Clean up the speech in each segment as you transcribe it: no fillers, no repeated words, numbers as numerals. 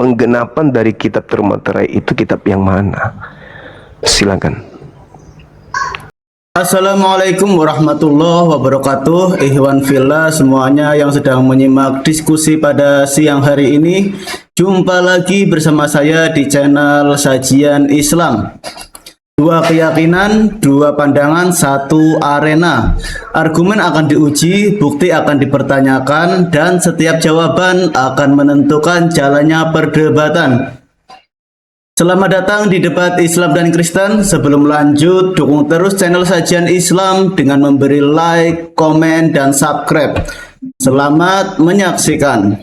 penggenapan dari kitab termaterai itu kitab yang mana? Silakan. Assalamualaikum warahmatullahi wabarakatuh. Ikhwan fillah semuanya yang sedang menyimak diskusi pada siang hari ini. Jumpa lagi bersama saya di channel Sajian Islam. Dua keyakinan, dua pandangan, satu arena. Argumen akan diuji, bukti akan dipertanyakan, dan setiap jawaban akan menentukan jalannya perdebatan. Selamat datang di debat Islam dan Kristen. Sebelum lanjut, dukung terus channel Sajian Islam dengan memberi like, komen, dan subscribe. Selamat menyaksikan.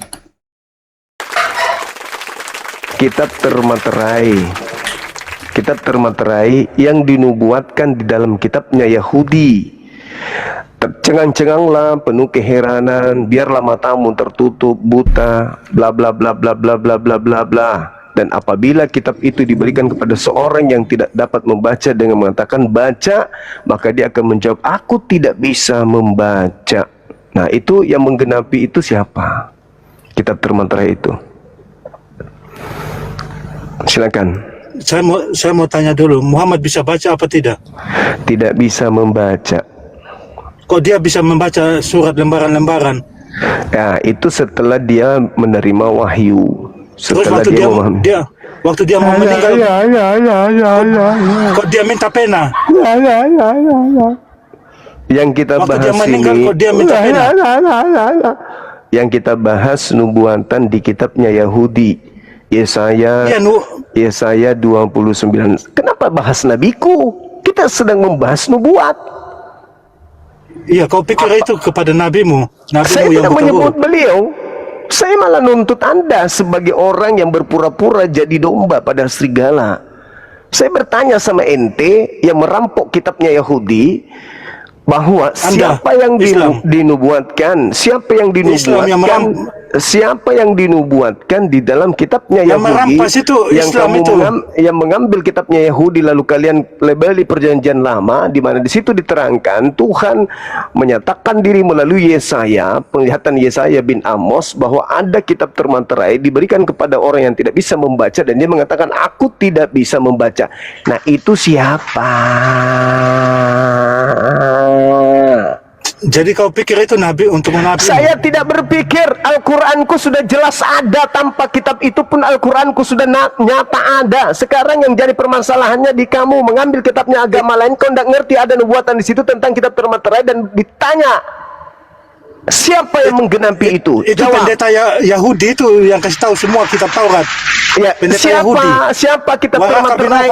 Kitab termaterai. Kitab termaterai yang dinubuatkan di dalam kitabnya Yahudi. Tercengang-cenganglah, penuh keheranan, biarlah matamu tertutup, buta, bla bla bla bla bla bla bla bla bla. Dan apabila kitab itu diberikan kepada seorang yang tidak dapat membaca dengan mengatakan baca, maka dia akan menjawab, aku tidak bisa membaca. Nah, itu yang menggenapi itu siapa? Kitab termaterai itu. Silakan. Saya mau tanya dulu, Muhammad bisa baca apa tidak? Tidak bisa membaca. Kok dia bisa membaca surat lembaran-lembaran? Ya, itu setelah dia menerima wahyu. Terus Setelah waktu dia mau meninggal, kok dia minta pena? Yang kita Waktu bahas dia meninggal, ini, kok dia minta pena? yang kita bahas nubuatan di kitabnya Yahudi. Yesaya 29. Kenapa bahas nabiku? Kita sedang membahas nubuat. Iya, kau pikir itu kepada nabimu Saya yang tidak menyebut buta huruf. beliau. Saya malah nuntut Anda sebagai orang yang berpura-pura jadi domba pada serigala. Saya bertanya sama ente yang merampok kitabnya Yahudi, bahwa siapa yang dinubuatkan, siapa yang dinubuatkan di dalam kitabnya Yahudi, yang mengambil kitabnya Yahudi lalu kalian labeli perjanjian lama, di mana di situ diterangkan Tuhan menyatakan diri melalui Yesaya, penglihatan Yesaya bin Amos, bahwa ada kitab termaterai diberikan kepada orang yang tidak bisa membaca, dan dia mengatakan aku tidak bisa membaca. Nah, itu siapa? Jadi kau pikir itu nabi untuk nabi? Saya tidak berpikir. Al-Quranku sudah jelas ada. Tanpa kitab itu pun Al-Quranku sudah nyata ada. Sekarang yang jadi permasalahannya di kamu mengambil kitabnya agama lain, kau tidak ngerti ada nubuatan di situ tentang kitab termaterai, dan ditanya siapa yang menggenapi itu? Itu Jawab. pendeta Yahudi itu yang kasih tahu semua kitab Taurat. Ya, siapa kitab termaterai?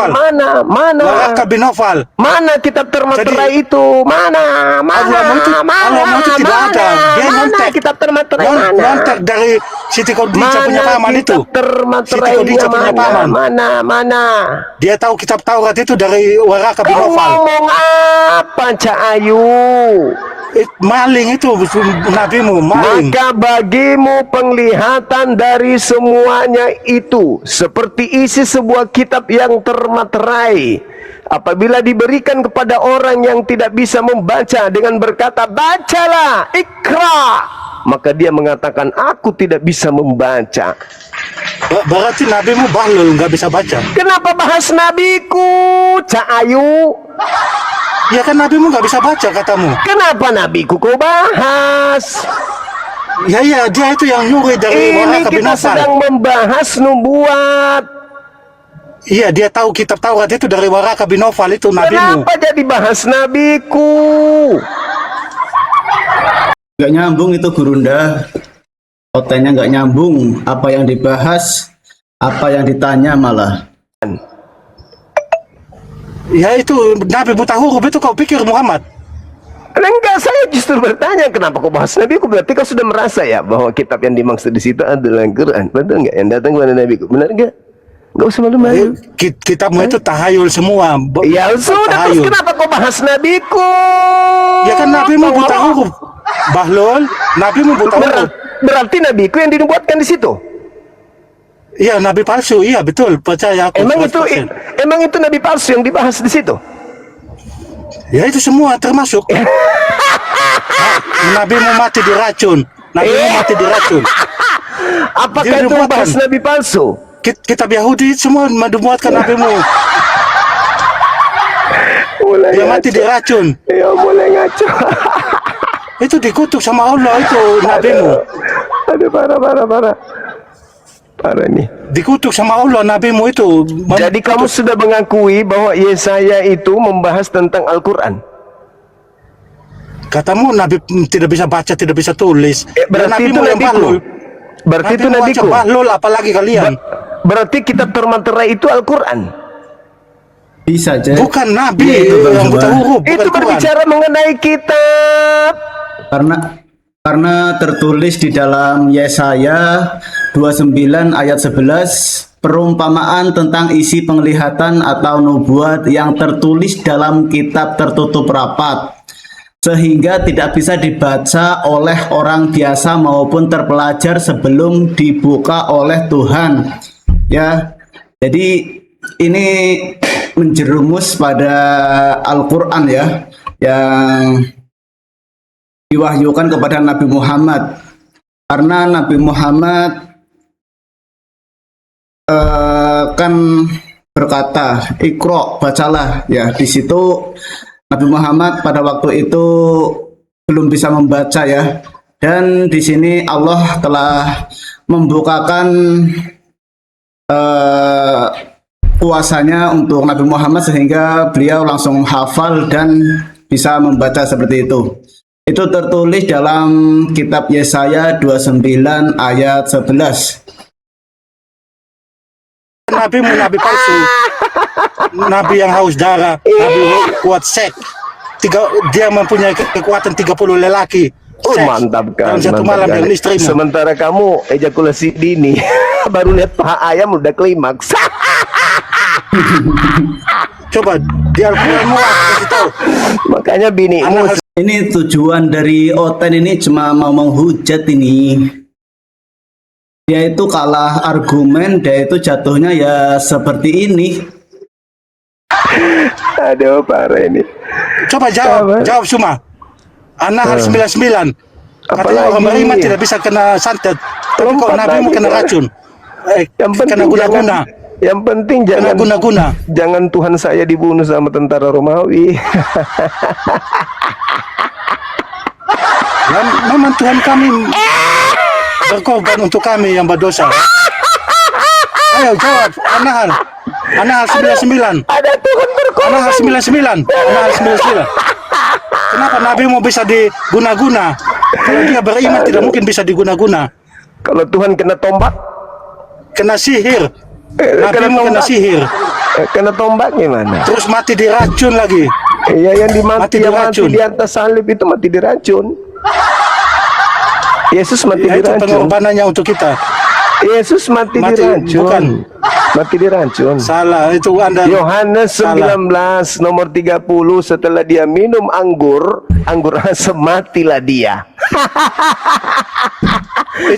Mana? Waraka bin Nawfal. Mana kitab termaterai itu? Mana? Allah itu tidak ada. Dia Mana kitab termaterai? Nontek dari Siti Khadijah punya paman itu. Siti Khadijah punya paman. Mana? Dia tahu kitab Taurat itu dari Waraka bin Nawfal. Ngomong apa, Cak Ayu? Maling itu nabimu, maling. Maka bagimu penglihatan dari semuanya itu seperti isi sebuah kitab yang termaterai. Apabila diberikan kepada orang yang tidak bisa membaca dengan berkata bacalah, ikra, maka dia mengatakan aku tidak bisa membaca. Berarti nabimu bahlul, nggak bisa baca. Kenapa bahas nabiku, Cak Ayu? Ya kan nabimu nggak bisa baca katamu. Kenapa nabiku kau bahas? Ya, dia itu yang nyuri dari Waraka bin Ini kita Nawfal. sedang membahas nubuat. Iya, dia tahu kitab Taurat itu dari Waraka bin Nawfal itu nabimu. Kenapa jadi bahas nabiku? Nggak nyambung itu Gurunda. Kontennya nggak nyambung. Apa yang dibahas, apa yang ditanya malah. Ya itu nabi buta huruf itu kau pikir Muhammad? Enggak, saya justru bertanya kenapa kau bahas nabiku. Berarti kau sudah merasa ya bahwa kitab yang dimaksud di situ adalah Al-Quran. Betul nggak? Yang datang kepada nabiku, benar nggak? Nggak usah malu-malu. Kitabmu itu tahayul semua. Ya sudah, terus kenapa kau bahas nabiku? Ya kan nabimu buta huruf. Bahlul, nabimu buta huruf. Berarti nabiku yang dinubuatkan di situ. Iya, nabi palsu. Iya, betul. Percaya aku. Emang itu nabi palsu yang dibahas di situ? Ya itu semua termasuk. Nabimu mati diracun. Nabimu mati diracun. Apakah Dia itu membahas buatkan. nabi palsu? Kitab Yahudi semua memuatkan nabimu. Mulai Dia mati ngaco. diracun. Ya mulai ngaco. Itu dikutuk sama Allah itu nabimu. Aduh, parah. Parah nih. Dikutuk sama Allah nabimu itu. Jadi kamu sudah mengakui bahwa Yesaya itu membahas tentang Al-Quran. Katamu nabi tidak bisa baca, tidak bisa tulis. Berarti itu yang nabiku. bahlul. Berarti itu nabiku. Bahlul apalagi kalian. Berarti kitab termaterai itu Al-Quran. Bisa aja. Bukan nabi Iya, itu Bang yang buta Subhan. huruf, bukan Itu Quran. berbicara mengenai kitab. Karena tertulis di dalam Yesaya 29 ayat 11 perumpamaan tentang isi penglihatan atau nubuat yang tertulis dalam kitab tertutup rapat sehingga tidak bisa dibaca oleh orang biasa maupun terpelajar sebelum dibuka oleh Tuhan. Ya. Jadi ini menjerumus pada Al-Qur'an ya, yang diwahyukan kepada Nabi Muhammad, karena Nabi Muhammad kan berkata, "Iqra, bacalah." Ya, di situ Nabi Muhammad pada waktu itu belum bisa membaca ya. Dan di sini Allah telah membukakan kuasanya untuk Nabi Muhammad sehingga beliau langsung hafal dan bisa membaca seperti itu. Itu tertulis dalam kitab Yesaya 29 ayat 11. Nabimu nabi palsu. Nabi yang haus darah, nabi kuat seks. Dia mempunyai kekuatan 30 lelaki. Oh, Seks. mantap kan. Dalam satu malam dengan istrimu. Sementara kamu ejakulasi dini. Baru lihat paha ayam udah klimaks. Coba di Al-Quran muat kasih tahu. Makanya binimu. Ini tujuan dari Oten ini cuma mau menghujat ini. Dia itu kalah argumen, dia itu jatuhnya ya seperti ini. Aduh, parah ini. Coba jawab semua. Anak harus 99. Katanya orang Apalagi? beriman tidak bisa kena santet. Tapi kalau Lompat nabimu lagi, kena Pak. racun. Yang Kena penting guna-guna. Yang penting Kena jangan guna-guna. jangan Tuhan saya dibunuh sama tentara Romawi. Dan memang Tuhan kami berkorban untuk kami yang berdosa. Ayo jawab, Anak 99. Ada Tuhan berkorban. Anak 99. Anak 99. Kenapa nabimu bisa diguna-guna? Kalau dia beriman tidak mungkin bisa diguna-guna. Kalau Tuhan kena tombak, Kena sihir. Nabimu kena sihir. kena tombak gimana? Terus mati diracun lagi. Iya, yang Mati yang mati diracun. di atas salib itu mati diracun. Yesus mati Ya, itu diracun. pengorbanannya untuk kita. Yesus mati diracun. bukan. Mati diracun. Salah, itu Anda. Yohanes Salah. 19 nomor 30, setelah dia minum anggur asam matilah dia.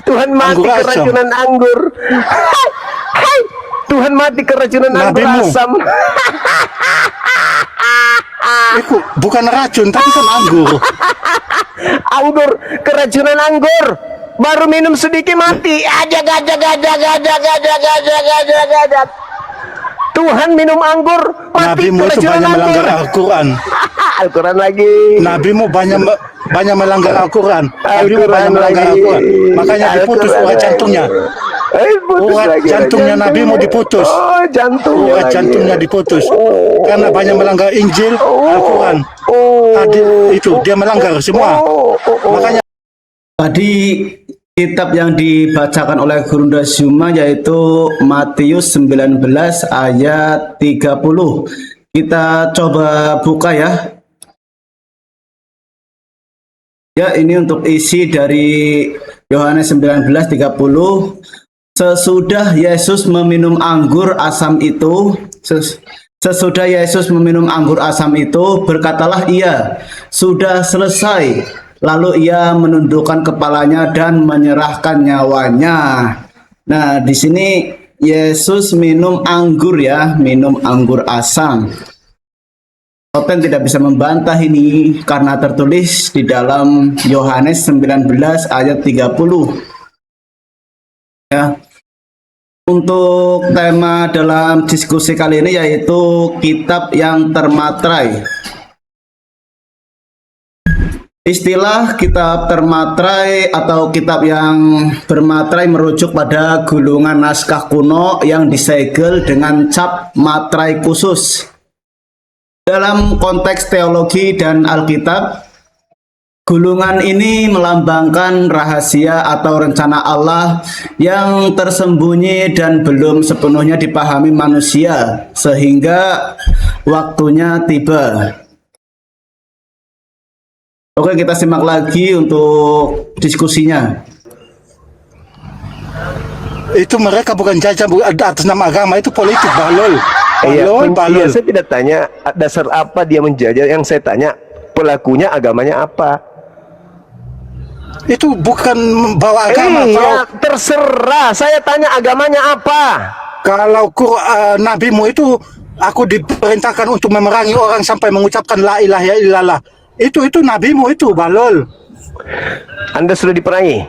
Tuhan mati Anggur asam. keracunan anggur. Hai, Tuhan mati keracunan anggur Nabimu. asam. Itu bukan racun, tapi kan anggur. Anggur, keracunan anggur. Baru minum sedikit mati. Ajak. Tuhan minum anggur, mati Nabimu itu keracunan banyak melanggar anggur. Al-Quran. Al-Quran lagi. Nabimu banyak melanggar Al-Quran. Nabimu Al-Quran banyak melanggar lagi. Al-Quran. Makanya diputus Al-Quran urat lagi. jantungnya. Putus Urat lagi, jantungnya Nabimu diputus. Oh, jantungnya Urat lagi. jantungnya diputus. Oh. Karena banyak melanggar Injil, Al-Quran. Oh. Tadi itu dia melanggar semua. Oh. Makanya Tadi kitab yang dibacakan oleh Gurunda Zuma yaitu Matius 19 ayat 30. Kita coba buka ya. Ya, ini untuk isi dari Yohanes 19:30. Sesudah Yesus meminum anggur asam itu, sesudah Yesus meminum anggur asam itu, berkatalah ia, "Sudah selesai." Lalu ia menundukkan kepalanya dan menyerahkan nyawanya. Nah, di sini Yesus minum anggur ya, minum anggur asam. Oten tidak bisa membantah ini karena tertulis di dalam Yohanes 19 ayat 30. Ya. Untuk tema dalam diskusi kali ini yaitu kitab yang termatrai. Istilah kitab termatrai atau kitab yang bermatrai merujuk pada gulungan naskah kuno yang disegel dengan cap matrai khusus. Dalam konteks teologi dan Alkitab, gulungan ini melambangkan rahasia atau rencana Allah yang tersembunyi dan belum sepenuhnya dipahami manusia, sehingga waktunya tiba. Oke, kita simak lagi untuk diskusinya. Itu mereka bukan jajah atas nama agama, itu politik, balol. Iya, saya tidak tanya dasar apa dia menjajah. Yang saya tanya pelakunya agamanya apa. Itu bukan membawa agama. Iya, terserah. Saya tanya agamanya apa. Kalau nabimu itu, aku diperintahkan untuk memerangi orang sampai mengucapkan la ilaha illallah. Itu nabimu itu, balol. Anda sudah diperangi?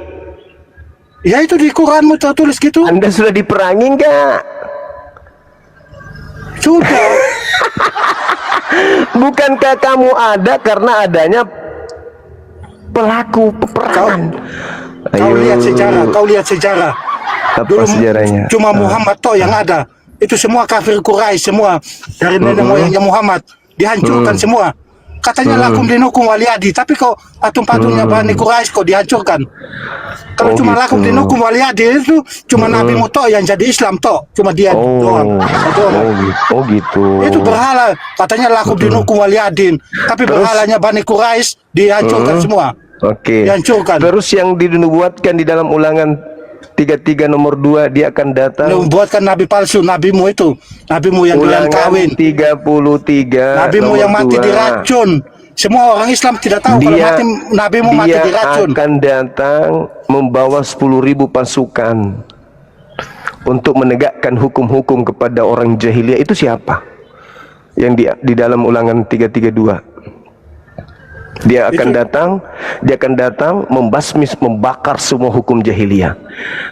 Ya itu di Quranmu tertulis gitu. Anda sudah diperangi enggak? Sudah. Bukankah kamu ada karena adanya pelaku peperangan? Kau lihat sejarah. Apa sejarahnya? Cuma Muhammad toh yang ada. Itu semua kafir Quraisy semua dari nenek moyangnya Muhammad dihancurkan semua. Katanya lakum dinukum waliyadi, tapi kok patung-patungnya Bani Quraisy kok dihancurkan. Kalau cuma gitu. lakum dinukum waliyadi itu cuma Nabi Muto yang jadi Islam toh, cuma dia doang. Gitu. Itu berhala, katanya lakum dinukum waliyadin, tapi berhalanya Bani Quraisy dihancurkan semua. Oke. Dihancurkan. Terus yang dinubuatkan di dalam Ulangan 33 nomor 2 dia akan datang. Membuatkan nabi palsu, nabimu itu, nabimu yang doyan kawin. 33 nabimu yang mati 2. diracun. Semua orang Islam tidak tahu kalau nabimu mati diracun. Dia akan datang membawa 10.000 pasukan untuk menegakkan hukum-hukum kepada orang jahiliyah. Itu siapa? Yang di dalam Ulangan 332. Dia akan datang membakar semua hukum jahiliyah.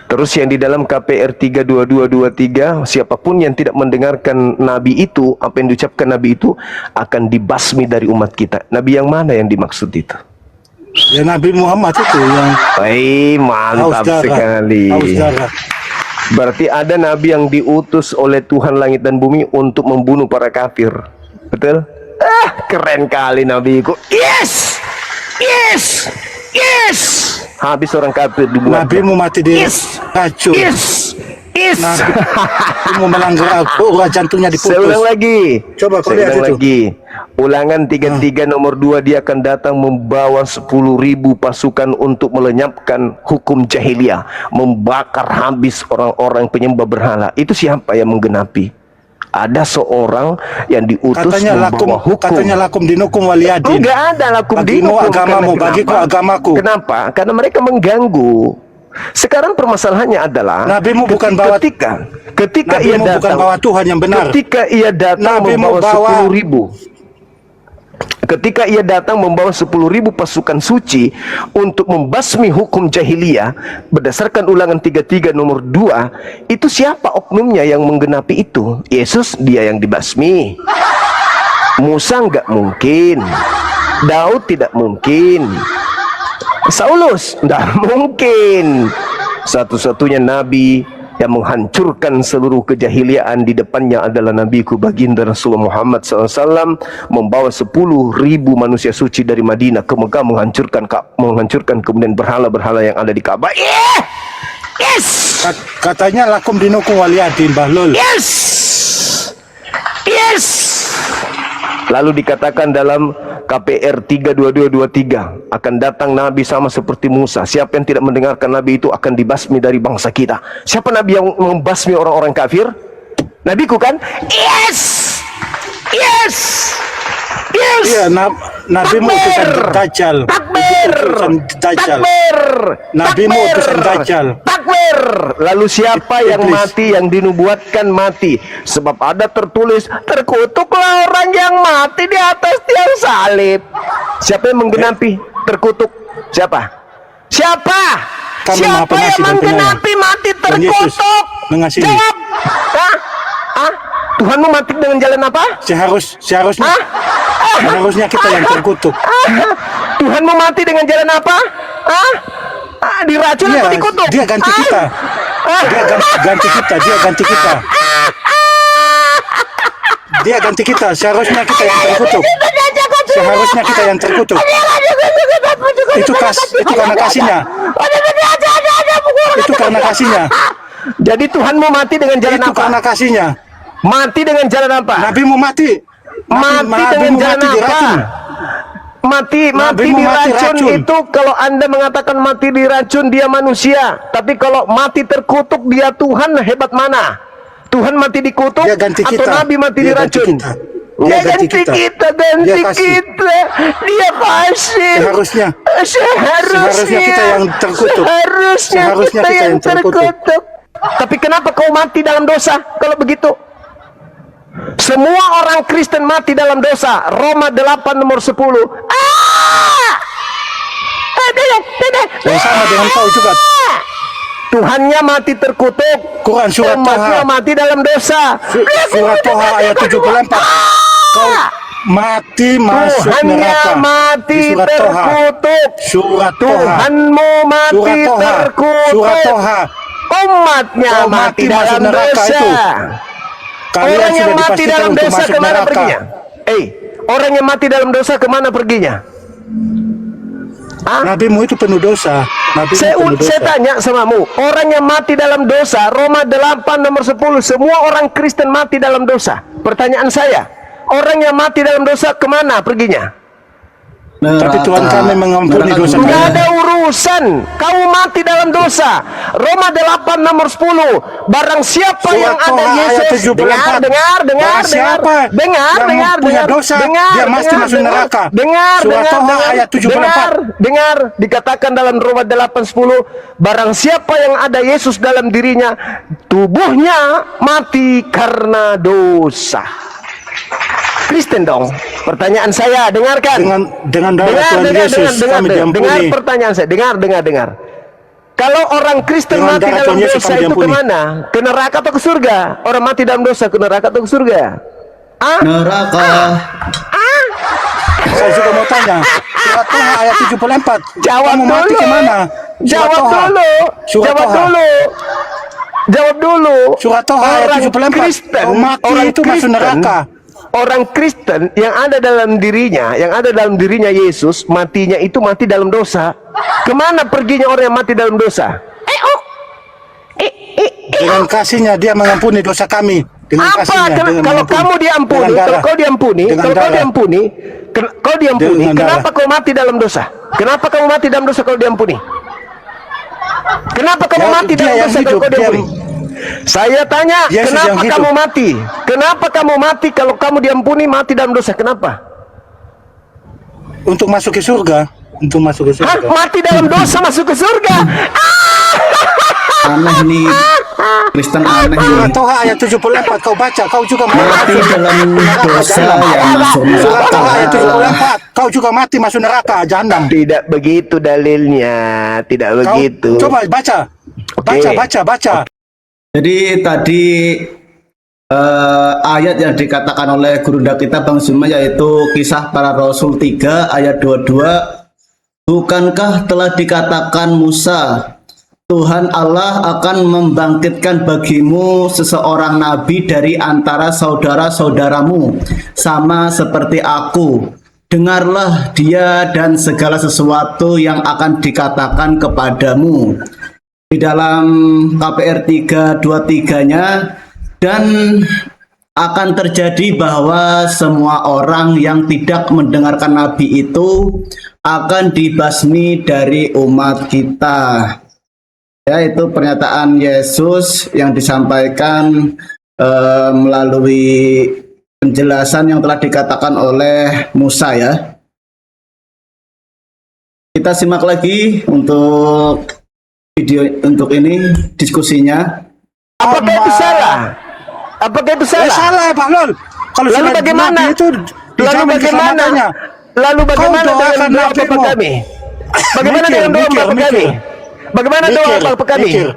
Terus yang di dalam KPR 32223, siapapun yang tidak mendengarkan nabi itu, apa yang diucapkan nabi itu akan dibasmi dari umat kita. Nabi yang mana yang dimaksud itu? Ya Nabi Muhammad itu yang mantap sekali. Berarti ada nabi yang diutus oleh Tuhan langit dan bumi untuk membunuh para kafir. Betul? Keren kali nabiku. Yes. Habis orang kafir dibuat. Nabimu mati di racun. Yes. Nabimu melanggar urat jantungnya diputus. Saya ulang lagi. Coba kau lihat itu. Lagi. Ulangan 33 nomor 2 dia akan datang membawa 10.000 pasukan untuk melenyapkan hukum jahiliyah, membakar habis orang-orang penyembah berhala. Itu siapa yang menggenapi? Ada seorang yang diutus membawa hukum. Katanya lakum dinukum waliyadin. Enggak ada lakum bagimu dinukum. Agamamu, bagiku agamaku. Kenapa? Karena mereka mengganggu. Sekarang permasalahannya adalah nabimu bukan bawa ketika ia datang bukan bawa Tuhan yang benar. Ketika ia datang membawa 10.000. Ketika ia datang membawa 10.000 pasukan suci untuk membasmi hukum jahiliyah berdasarkan Ulangan 33 nomor 2, itu siapa oknumnya yang menggenapi itu? Yesus, dia yang dibasmi. Musa enggak mungkin. Daud tidak mungkin. Saulus enggak mungkin. Satu-satunya nabi yang menghancurkan seluruh kejahiliaan di depannya adalah nabiku baginda Rasulullah Muhammad SAW, membawa 10.000 manusia suci dari Madinah ke Mekah, menghancurkan kemudian berhala-berhala yang ada di Ka'bah. Yes. Katanya lakum dinukum waliyadin, bahlul. Yes. Lalu dikatakan dalam KPR 32223 akan datang nabi sama seperti Musa. Siapa yang tidak mendengarkan nabi itu akan dibasmi dari bangsa kita. Siapa nabi yang membasmi orang-orang kafir? Nabiku kan? Yes. Iya, nabimu utusan Dajjal. Nabimu utusan Dajjal. Takbir. Lalu siapa yang mati, yang dinubuatkan mati? Sebab ada tertulis, terkutuklah orang yang mati di atas tiang salib. Siapa yang menggenapi terkutuk? Siapa? kami Maha Siapa yang Pengasih dan Penyayang. menggenapi mati Dan Yesus terkutuk? mengasihi. Jawab. Hah? Hah? Tuhanmu mati dengan jalan apa? Seharusnya kita yang terkutuk. Tuhanmu mati dengan jalan apa? Hah? Diracun Dia, atau dikutuk? dia ganti kita. Dia ganti kita. Dia ganti kita. Seharusnya kita yang terkutuk. Seharusnya kita yang terkutuk. Itu karena kasihnya. Itu karena kasihnya. Jadi Tuhanmu mati dengan jalan Itu apa? karena kasihnya. Mati dengan jalan apa? Nabimu mati. Mati dengan jalan apa? diracun. Mati Nabimu mati diracun racun. itu kalau Anda mengatakan mati diracun dia manusia. Tapi kalau mati terkutuk dia Tuhan, hebat mana? Tuhan mati dikutuk Dia ganti atau kita. Nabi mati Dia ganti diracun? kita. Dia ganti kita. Dia kasih. Dia kasih. Seharusnya kita yang terkutuk. Seharusnya kita yang terkutuk. Tapi kenapa kau mati dalam dosa kalau begitu? Semua orang Kristen mati dalam dosa. Roma 8 nomor 10. Yang sama dengan kau juga. Tuhannya mati terkutuk. Quran surat Umatnya Toha. mati dalam dosa. Surat Toha ayat 74. Kau mati masuk Tuhannya neraka. mati Di surat Toha. terkutuk. Surat Toha. Tuhanmu mati Surat Toha. terkutuk. Surat Toha. Umatnya Kau mati mati dalam masuk neraka dosa. itu. Kalian Orang yang sudah mati dipastikan dalam untuk dosa masuk kemana neraka. perginya? Orang yang mati dalam dosa kemana perginya? Nabimu itu penuh dosa. Saya tanya samamu, orang yang mati dalam dosa, Roma 8 nomor 10, semua orang Kristen mati dalam dosa. Pertanyaan saya, orang yang mati dalam dosa kemana perginya? Tapi Tuhan kami mengampuni dosa Nggak kami. ada urusan, kamu mati dalam dosa. Roma 8 nomor 10, barang siapa Surat yang ada Toha ayat Yesus, 74. dengar, Barang siapa yang punya dosa, dia mesti masuk neraka. Surat Toha ayat 74. Dengar, dikatakan dalam Roma 8:10, barang siapa yang ada Yesus dalam dirinya, tubuhnya mati karena dosa. Kristen dong. Pertanyaan saya, dengarkan. Dengan darah Tuhan Yesus kami dengar diampuni. pertanyaan saya. Dengar. Kalau orang Kristen Dengan mati darah dalam Tuhan Yesus dosa kami itu diampuni. kemana? Ke neraka atau ke surga? Orang mati dalam dosa ke neraka atau ke surga? Neraka. Saya juga mau tanya. Surat Toha ayat 74. Jawab Kamu mati dulu. kemana? Jawab dulu. Surat Toha. Jawab dulu. Surat Toha ayat 74. Kristen, Kau mati itu masuk neraka. Orang Kristen yang ada dalam dirinya Yesus, matinya itu mati dalam dosa. Kemana perginya orang yang mati dalam dosa? Dengan kasihnya dia mengampuni dosa kami. Dengan Apa? kasihnya. Dengan Kalau mengampuni. kamu diampuni, Dengan kalau darah. kau diampuni, Dengan kalau kau darah. diampuni, kau diampuni, Dengan kenapa darah. kau mati dalam dosa? Kenapa kamu mati dalam dosa kalau diampuni? Kenapa kamu mati Dia dalam yang dosa kalau hidup, kau diampuni? Saya tanya, Yesus yang kenapa hidup. kamu mati? Kenapa kamu mati kalau kamu diampuni mati dalam dosa? Kenapa? Untuk masuk ke surga. Untuk masuk ke Hah? surga. Mati dalam dosa masuk ke surga? Aneh nih. Kristen aneh Surat nih. Toha ayat 74. Kau baca. Kau juga Mati dalam dosa yang masuk Surat Toha ayat neraka. 74. Kau juga mati masuk neraka. Jahanam. Tidak begitu dalilnya, tidak Kau begitu. coba baca. Oke. Baca. Jadi tadi ayat yang dikatakan oleh gurunda kita Bang Zuma, yaitu Kisah Para Rasul 3 ayat 22. Bukankah telah dikatakan Musa, Tuhan Allah akan membangkitkan bagimu seseorang nabi dari antara saudara-saudaramu, sama seperti aku. Dengarlah dia dan segala sesuatu yang akan dikatakan kepadamu. Di dalam KPR 3:23-nya, dan akan terjadi bahwa semua orang yang tidak mendengarkan nabi itu akan dibasmi dari umat kita. Ya, itu pernyataan Yesus yang disampaikan melalui penjelasan yang telah dikatakan oleh Musa ya. Kita simak lagi untuk video untuk ini diskusinya. Apakah itu salah? Apakah itu salah? Salah Pak Lol. Kalau Lalu sudah bagaimana? nabi itu dijamin keselamatannya. Lalu bagaimana Kau dengan doakan doa nabimu. Bapak kami? Bagaimana dengan doa Bapak kami? Bagaimana doa Bapak kami? Mikir.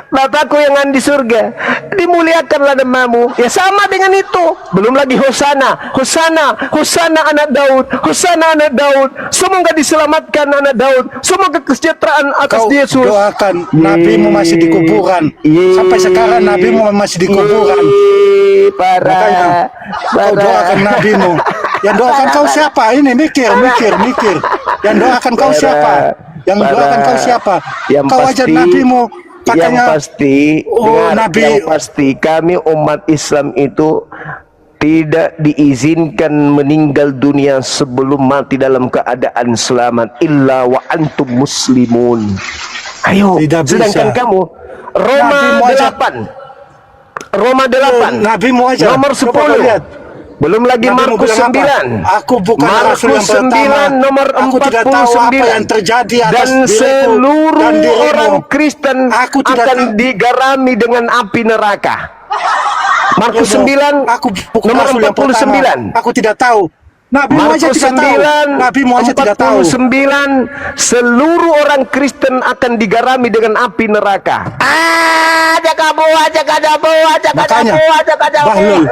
Bapakku yang ada di surga, dimuliakanlah namamu. Ya sama dengan itu. Belum lagi Hosana, Hosana, Hosana anak Daud, Hosana anak Daud. Semoga diselamatkan anak Daud. Semoga kesejahteraan atas Kau Yesus. doakan nabimu masih di kuburan. Sampai sekarang nabimu masih di kuburan. Makanya kau doakan nabimu. Yang doakan kau siapa? Ini mikir. Yang doakan kau siapa? Yang doakan kau siapa? Yang Kau ajar pasti, nabimu. yang Katanya, pasti, oh, dengar, Nabi. yang pasti kami umat Islam itu tidak diizinkan meninggal dunia sebelum mati dalam keadaan selamat illa wa antum muslimun. Ayo, Tidak bisa. sedangkan kamu Roma Nabimu aja. 8 Roma 8 nabimu aja. nomor Coba kau 10. lihat. Belum lagi Nabimu Markus bilang apa? 9. Aku bukan rasul yang Markus pertama. 9 nomor Aku tidak tahu apa yang terjadi atas dan diriku seluruh dan dirimu. orang Kristen Aku tidak akan tahu. digarami dengan api neraka. Markus 9 Aku bukan nomor rasul yang pertama. 49. Aku tidak tahu. Nabimu aja Markus tidak tahu. 9 Nabimu aja tidak tahu. 49 seluruh orang Kristen akan digarami dengan api neraka. Makanya, Bahlul.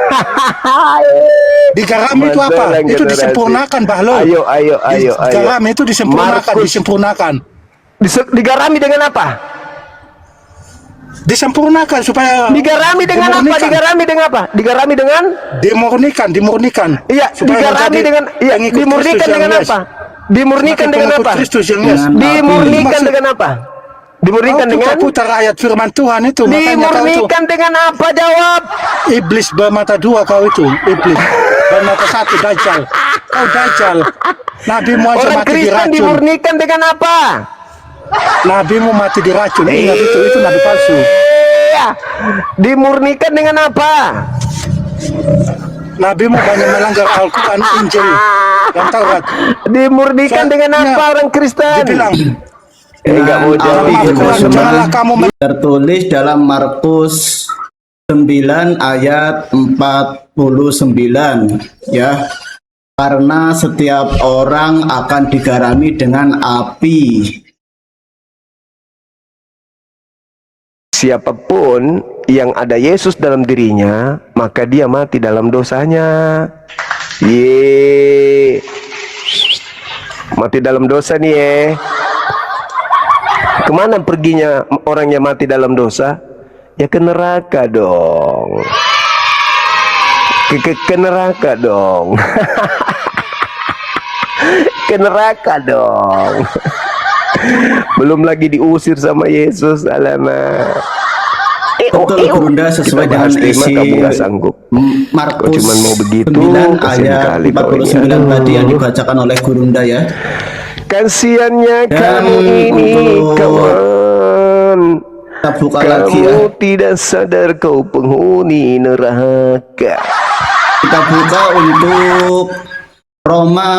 Digarami itu apa? Itu disempurnakan, Bahlul. Ayo. Digarami itu disempurnakan, Markus. disempurnakan. Digarami dengan apa? Disempurnakan supaya Digarami dengan apa? dimurnikan. Digarami dengan apa? Digarami dengan Dimurnikan. iya, Supaya digarami menjadi dengan iya, pengikut dimurnikan Kristus yang dengan yes. apa? Dimurnikan Semakin dengan pengikut apa? Kristus yang yes. Dengan Dimurnikan Maksud- dengan apa? Dimurnikan Kau dengan putar ayat firman Tuhan itu, makanya kau itu dimurnikan dengan apa? Jawab. iblis bermata dua, kau itu iblis bermata satu, dajjal. Kau dajjal. Nabimu aja Orang mati Kristen diracun. dimurnikan dengan apa? Nabimu mati diracun. Ingat itu nabi palsu. Iya. Dimurnikan dengan apa? Nabimu banyak melanggar Al-Quran, Injil, dan Taurat. Dimurnikan So- dengan apa ya, orang Kristen? Dibilang Enggak mau Dengan jawab. api Al-Quran, kebosanan janganlah kamu tertulis dalam Markus 9 ayat 49 ya, karena setiap orang akan digarami dengan api. Siapapun yang ada Yesus dalam dirinya, maka dia mati dalam dosanya. Ye. Mati dalam dosa nih Kemana perginya orang yang mati dalam dosa? Ya ke neraka dong. Ke neraka dong. Ke neraka dong. Belum lagi diusir sama Yesus, alamak. Betul Gurunda, sesuai Kita bahas dengan tema, isi kamu nggak sanggup. Kau Markus cuman mau begitu, 9 kasihan ayat kali kau ini. 49 tadi yang Aduh. dibacakan oleh Gurunda ya. Kasiannya Dan kamu ini, untuk kawan. Kita buka lagi ya. Kamu tidak sadar kau penghuni neraka. Kita buka untuk Roma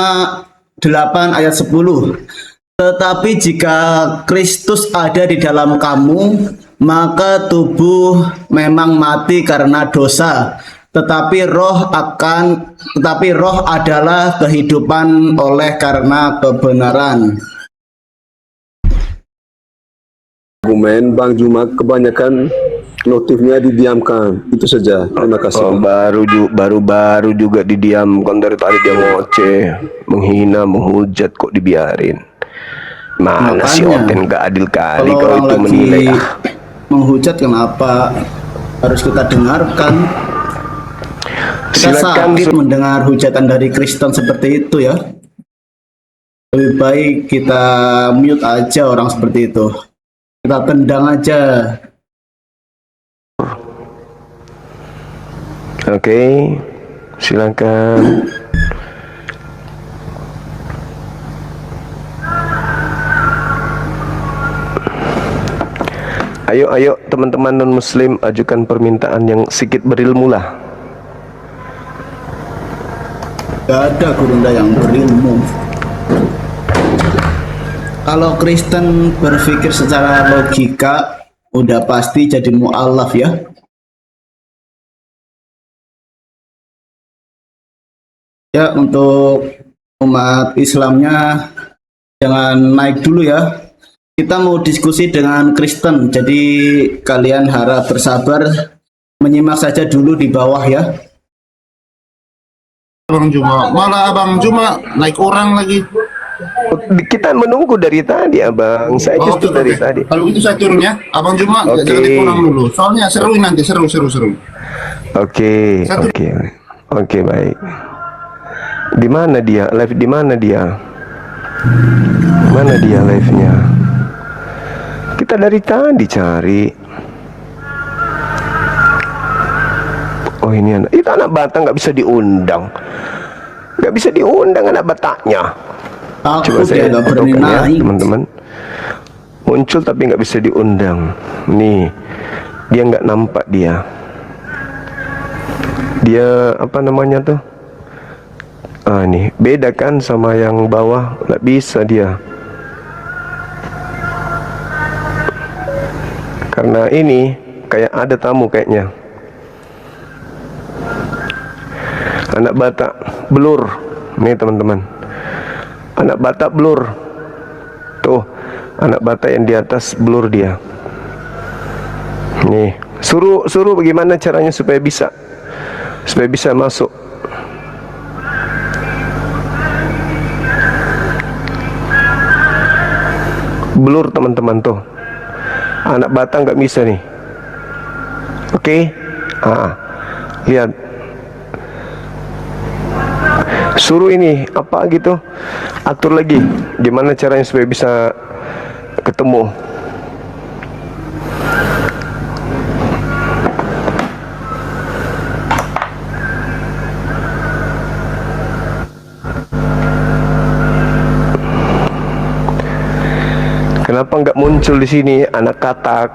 8 ayat 10. Tetapi jika Kristus ada di dalam kamu, maka tubuh memang mati karena dosa, tetapi roh adalah kehidupan oleh karena kebenaran. Argumen Bang Juma kebanyakan notifnya didiamkan. Itu saja. Terima kasih. Oh, baru juga didiamkan, dari tadi dia ngoceh, menghina, menghujat, kok dibiarin. Mana si Makanya, Oten gak adil kali Kalau kau orang itu lagi menilai. menghujat, kenapa harus kita dengarkan? Kita Silakan sakit mendengar hujatan dari Kristen seperti itu ya. Lebih baik kita mute aja orang seperti itu. Kita tendang aja. Oke, silakan. Ayo teman-teman non muslim, ajukan permintaan yang sedikit berilmu lah. Gak ada Gurunda yang berilmu. Kalau Kristen berpikir secara logika, udah pasti jadi mu'alaf ya. Ya, untuk umat Islamnya jangan naik dulu ya. Kita mau diskusi dengan Kristen, jadi kalian harap bersabar, menyimak saja dulu di bawah ya. Abang Juma, malah Abang Juma naik orang lagi. Kita menunggu dari tadi, Abang. Saya justru oke, dari oke. tadi. Kalau itu saya turun ya, Abang Juma Oke. jangan naik orang dulu. Soalnya seru nanti, seru. Oke, Satu. oke, baik. Di mana dia? Live di mana dia? Mana dia live-nya? Kita dari tadi cari. Oh, ini anak. Itu anak Batak nggak bisa diundang. Nggak bisa diundang anak Bataknya. Coba Aku saya dia nggak berani fotokan ya, naik. teman-teman. Muncul tapi nggak bisa diundang. Nih, dia nggak nampak dia. Dia apa namanya tuh? Ah, nih beda kan sama yang bawah, nggak bisa dia. Karena ini kayak ada tamu kayaknya. Anak Batak blur. Nih teman-teman. Anak Batak blur. Tuh, anak Batak yang di atas blur dia. Nih, suruh bagaimana caranya supaya bisa masuk. Blur teman-teman tuh. Anak Batak nggak bisa nih. Oke. Lihat. Suruh ini apa gitu. Atur lagi gimana caranya supaya bisa ketemu. Kenapa nggak muncul di sini anak katak?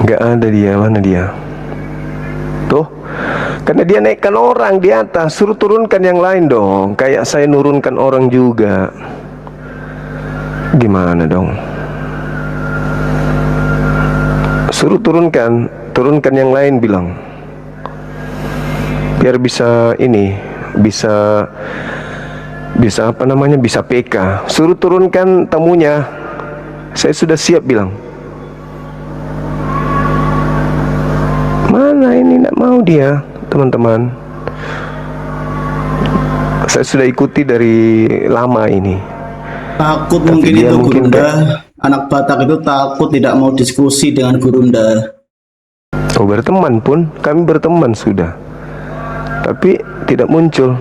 Nggak ada dia, mana dia? Tuh, karena dia naikkan orang di atas, suruh turunkan yang lain dong. Kayak saya nurunkan orang juga. Gimana dong? Suruh turunkan yang lain bilang. Biar bisa ini, bisa apa namanya, bisa PK. Suruh turunkan tamunya. Saya sudah siap bilang. Mana ini, tidak mau dia, teman-teman. Saya sudah ikuti dari lama ini. Takut Tapi mungkin dia itu mungkin Gurunda. Anak Batak itu takut tidak mau diskusi dengan Gurunda. Oh, berteman pun, kami berteman sudah. Tapi tidak muncul.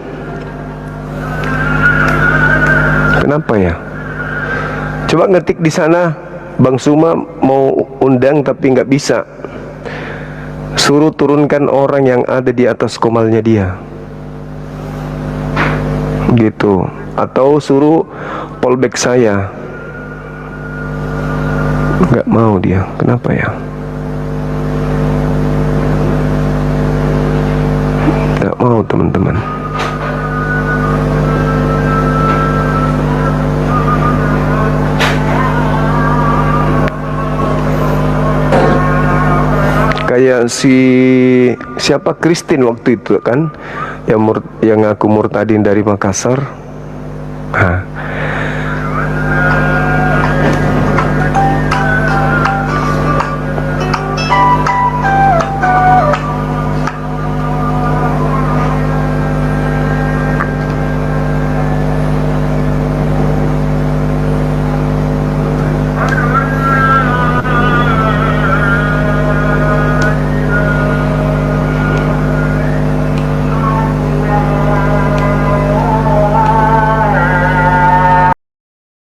Kenapa ya? Coba ngetik di sana, Bang Suma mau undang tapi nggak bisa. Suruh turunkan orang yang ada di atas komalnya dia. Gitu. Atau suruh fallback saya. Nggak mau dia. Kenapa ya? Nggak mau teman-teman. Kayak siapa Christine waktu itu kan, yang aku murtadin dari Makassar.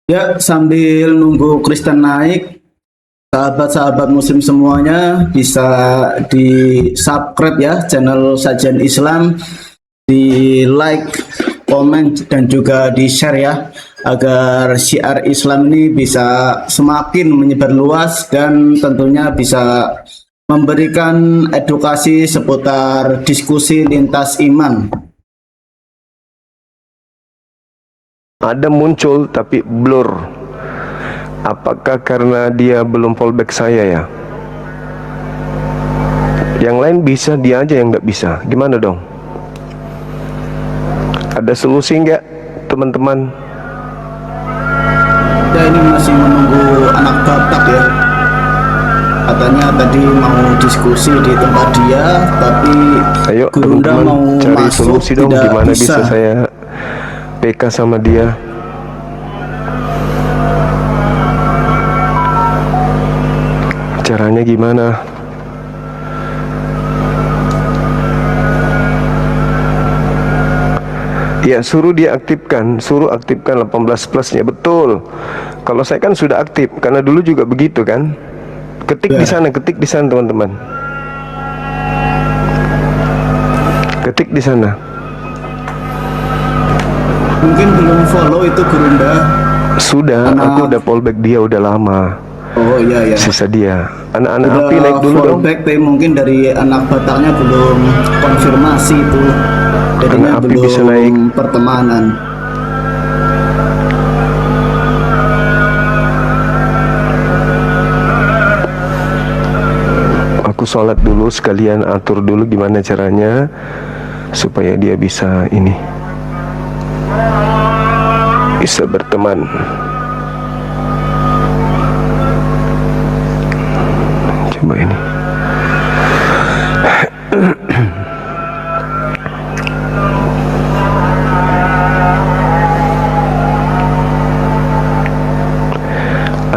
Ya, sambil nunggu Kristen naik, sahabat-sahabat muslim semuanya bisa di subscribe ya channel Sajian Islam, di like, komen, dan juga di share ya, agar syiar Islam ini bisa semakin menyebar luas dan tentunya bisa memberikan edukasi seputar diskusi lintas iman. Ada muncul tapi blur. Apakah karena dia belum fallback saya ya? Yang lain bisa, dia aja yang nggak bisa. Gimana dong? Ada solusi nggak, teman-teman? ini masih menunggu anak Batak ya. Katanya tadi mau diskusi di tempat dia, tapi Ayo Gurunda teman-teman mau cari masuk solusi dong, tidak gimana bisa bisa. saya PK sama dia. Caranya gimana? Ya, suruh dia aktifkan, suruh aktifkan 18 plusnya, betul. Kalau saya kan sudah aktif, karena dulu juga begitu kan. Ketik di sana, ketik di sana teman-teman. Ketik di sana. Mungkin belum follow itu Gurunda. Sudah, aku udah fallback dia udah lama. Oh iya ya. Sisa dia. Anak-anak Udah api naik dulu dong. fallback, tapi mungkin dari anak Bataknya belum konfirmasi itu. Jadinya Anak api belum bisa naik. pertemanan. Aku sholat dulu sekalian atur dulu gimana caranya supaya dia bisa bisa berteman. Coba ini.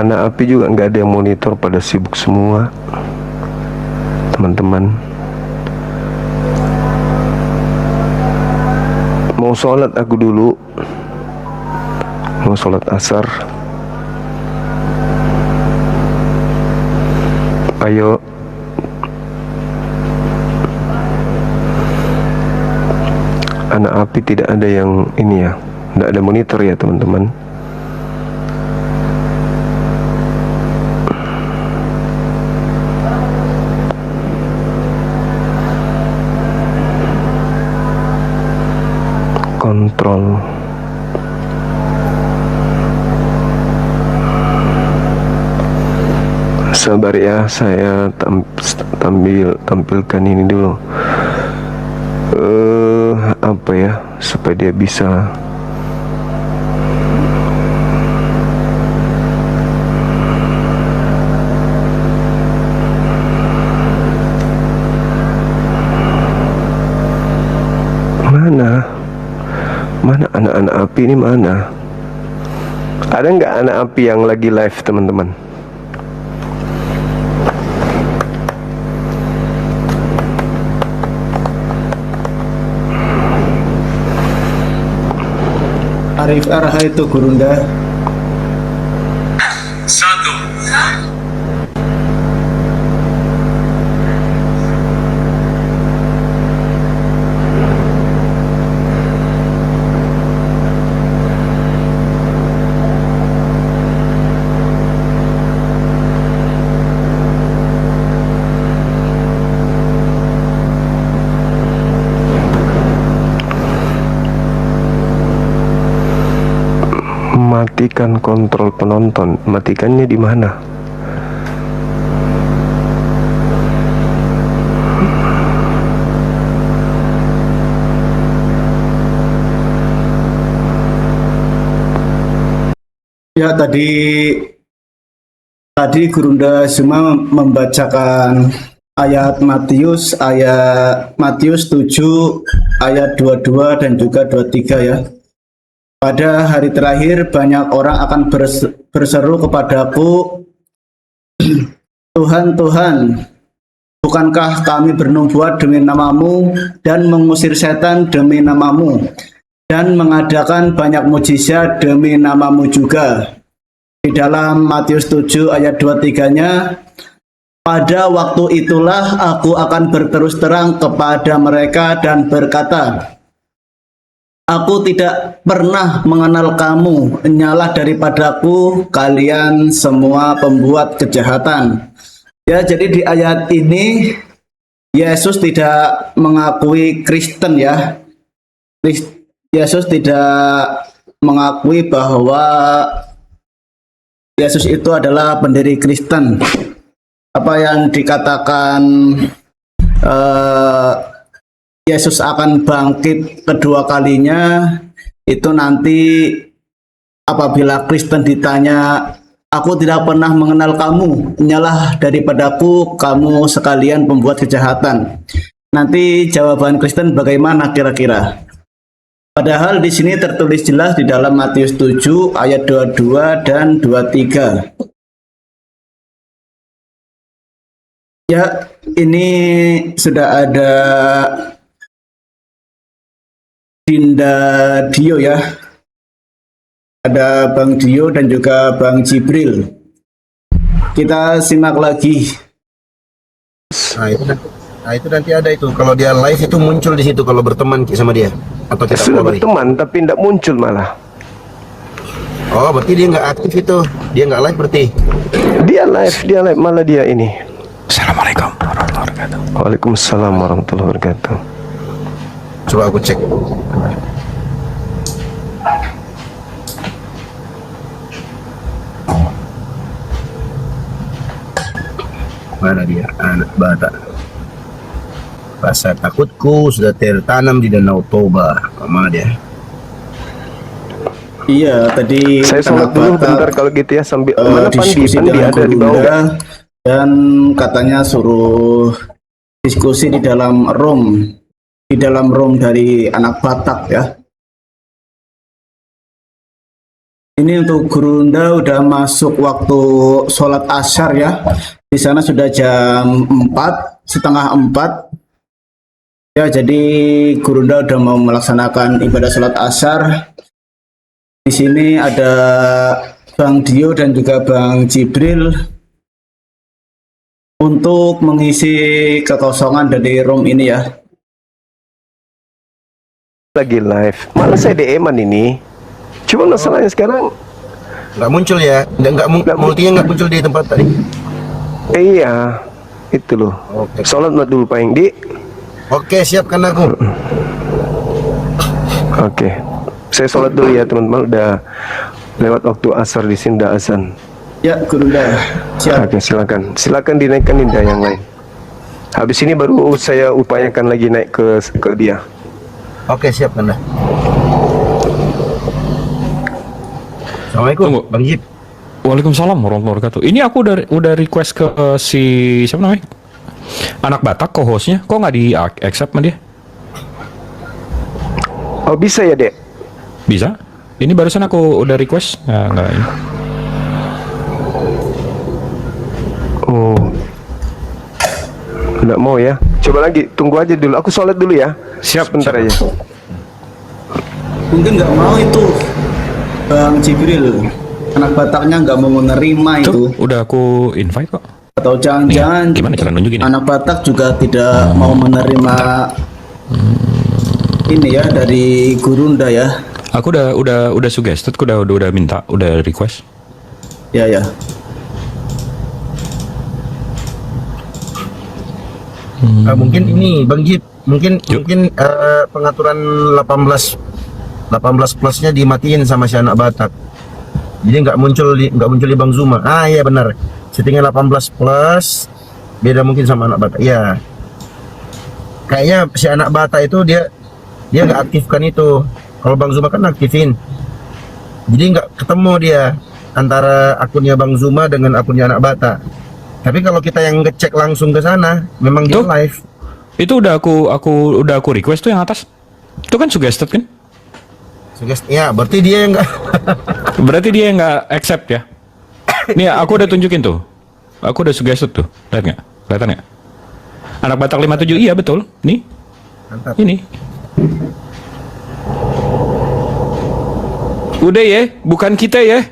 Anak api juga nggak ada yang monitor, pada sibuk semua teman-teman. Mau sholat aku dulu, mau sholat asar. Ayo. Anak api tidak ada yang ini ya, tidak ada monitor ya teman-teman. Kontrol. Sabar ya, saya tampilkan ini dulu. Apa ya, supaya dia bisa mana anak-anak api ini mana? Ada nggak anak api yang lagi live teman-teman? Arif Arha itu Gurunda. Matikan kontrol penonton. Matikannya di mana? Ya tadi Gurunda Zuma membacakan ayat Matius 7 ayat 22 dan juga 23 ya. Pada hari terakhir banyak orang akan berseru kepadaku, Tuhan, Tuhan, bukankah kami bernubuat demi namamu dan mengusir setan demi namamu dan mengadakan banyak mujizat demi namamu juga. Di dalam Matius 7 ayat 23-nya, pada waktu itulah aku akan berterus terang kepada mereka dan berkata, aku tidak pernah mengenal kamu, nyalah daripadaku kalian semua pembuat kejahatan. Ya, jadi di ayat ini Yesus tidak mengakui Kristen ya. Yesus tidak mengakui bahwa Yesus itu adalah pendiri Kristen. Apa yang dikatakan Yesus akan bangkit kedua kalinya itu nanti apabila Kristen ditanya, aku tidak pernah mengenal kamu, nyalah daripadaku kamu sekalian pembuat kejahatan. Nanti jawaban Kristen bagaimana kira-kira? Padahal di sini tertulis jelas di dalam Matius 7 ayat 22 dan 23. Ya, ini sudah ada Dinda Dio ya. Ada Bang Dio dan juga Bang Jibril. Kita simak lagi. Nah itu nanti ada itu kalau dia live itu muncul di situ kalau berteman sama dia atau tidak Sudah follow. berteman tapi tidak muncul malah. Oh berarti dia nggak aktif itu, dia nggak live berarti. Dia live malah dia ini. Assalamualaikum warahmatullahi wabarakatuh. Waalaikumsalam warahmatullahi wabarakatuh. Coba aku cek. Mana dia? Anak Batak. Rasa takutku sudah tertanam di Danau Toba. Mana dia? Iya, tadi Saya sholat dulu Batak, bentar kalau gitu ya sambil mana Pandi? diskusi Pandi dengan ada di bawah Gurunda, nggak? dan katanya suruh diskusi di dalam room dari anak Batak ya. Ini untuk Gurunda udah masuk waktu sholat asyar ya. Di sana sudah jam 4, setengah 4. Ya, jadi Gurunda udah mau melaksanakan ibadah sholat asyar. Di sini ada Bang Dio dan juga Bang Jibril untuk mengisi kekosongan dari room ini ya. Lagi live. Malah saya DM-an ini. Cuma masalahnya sekarang Nggak muncul ya? Multinya nggak muncul di tempat tadi. iya itu loh. Oke. Sholat dulu Pak Engdi. Oke, siapkan aku. Oke. Saya sholat dulu ya teman-teman. Udah lewat waktu asar di sini udah azan. Ya, Gurunda. Siap. Oke, silakan dinaikkan Dinda yang lain. Habis ini baru saya upayakan lagi naik ke dia. Oke, siapkan dah. Assalamualaikum, Tunggu. Bang Jip. Waalaikumsalam warahmatullahi wabarakatuh. Ini aku udah request ke si siapa namanya? Anak Batak co-hostnya. Kok nggak di accept sama dia? Oh bisa ya Dek? Bisa? Ini barusan aku udah request. Nggak ini. Oh. Nggak mau ya? Coba lagi, tunggu aja dulu. Aku sholat dulu ya. Siap, Sebentar siap. aja. Mungkin nggak mau itu Bang Jibril. Anak Bataknya nggak mau menerima itu. Tuh, udah aku invite kok. Atau jangan-jangan Nih, gimana cara nunjukin ya? anak Batak juga tidak mau menerima ini ya dari Gurunda ya. Aku udah suggested, aku udah minta, udah request. Ya ya. Mungkin ini Bang Jip, mungkin Yuk. pengaturan 18 plusnya dimatiin sama si anak Batak. Jadi nggak muncul di Bang Zuma. Ah iya benar. Settingnya 18 plus, beda mungkin sama anak Batak. Iya. Kayaknya si anak Batak itu dia nggak aktifkan itu. Kalau Bang Zuma kan aktifin. Jadi nggak ketemu dia antara akunnya Bang Zuma dengan akunnya anak Batak. Tapi kalau kita yang ngecek langsung ke sana, memang dia Tuh. live. Itu udah aku request tuh yang atas. Itu kan suggested kan? Ya, berarti dia yang nggak. Berarti dia yang nggak accept ya? Nih aku udah tunjukin tuh. Aku udah suggested tuh. Lihat nggak? Kelihatan nggak? Anak Batak 57, iya betul. Nih. Mantap. Ini. Udah ya, bukan kita ya.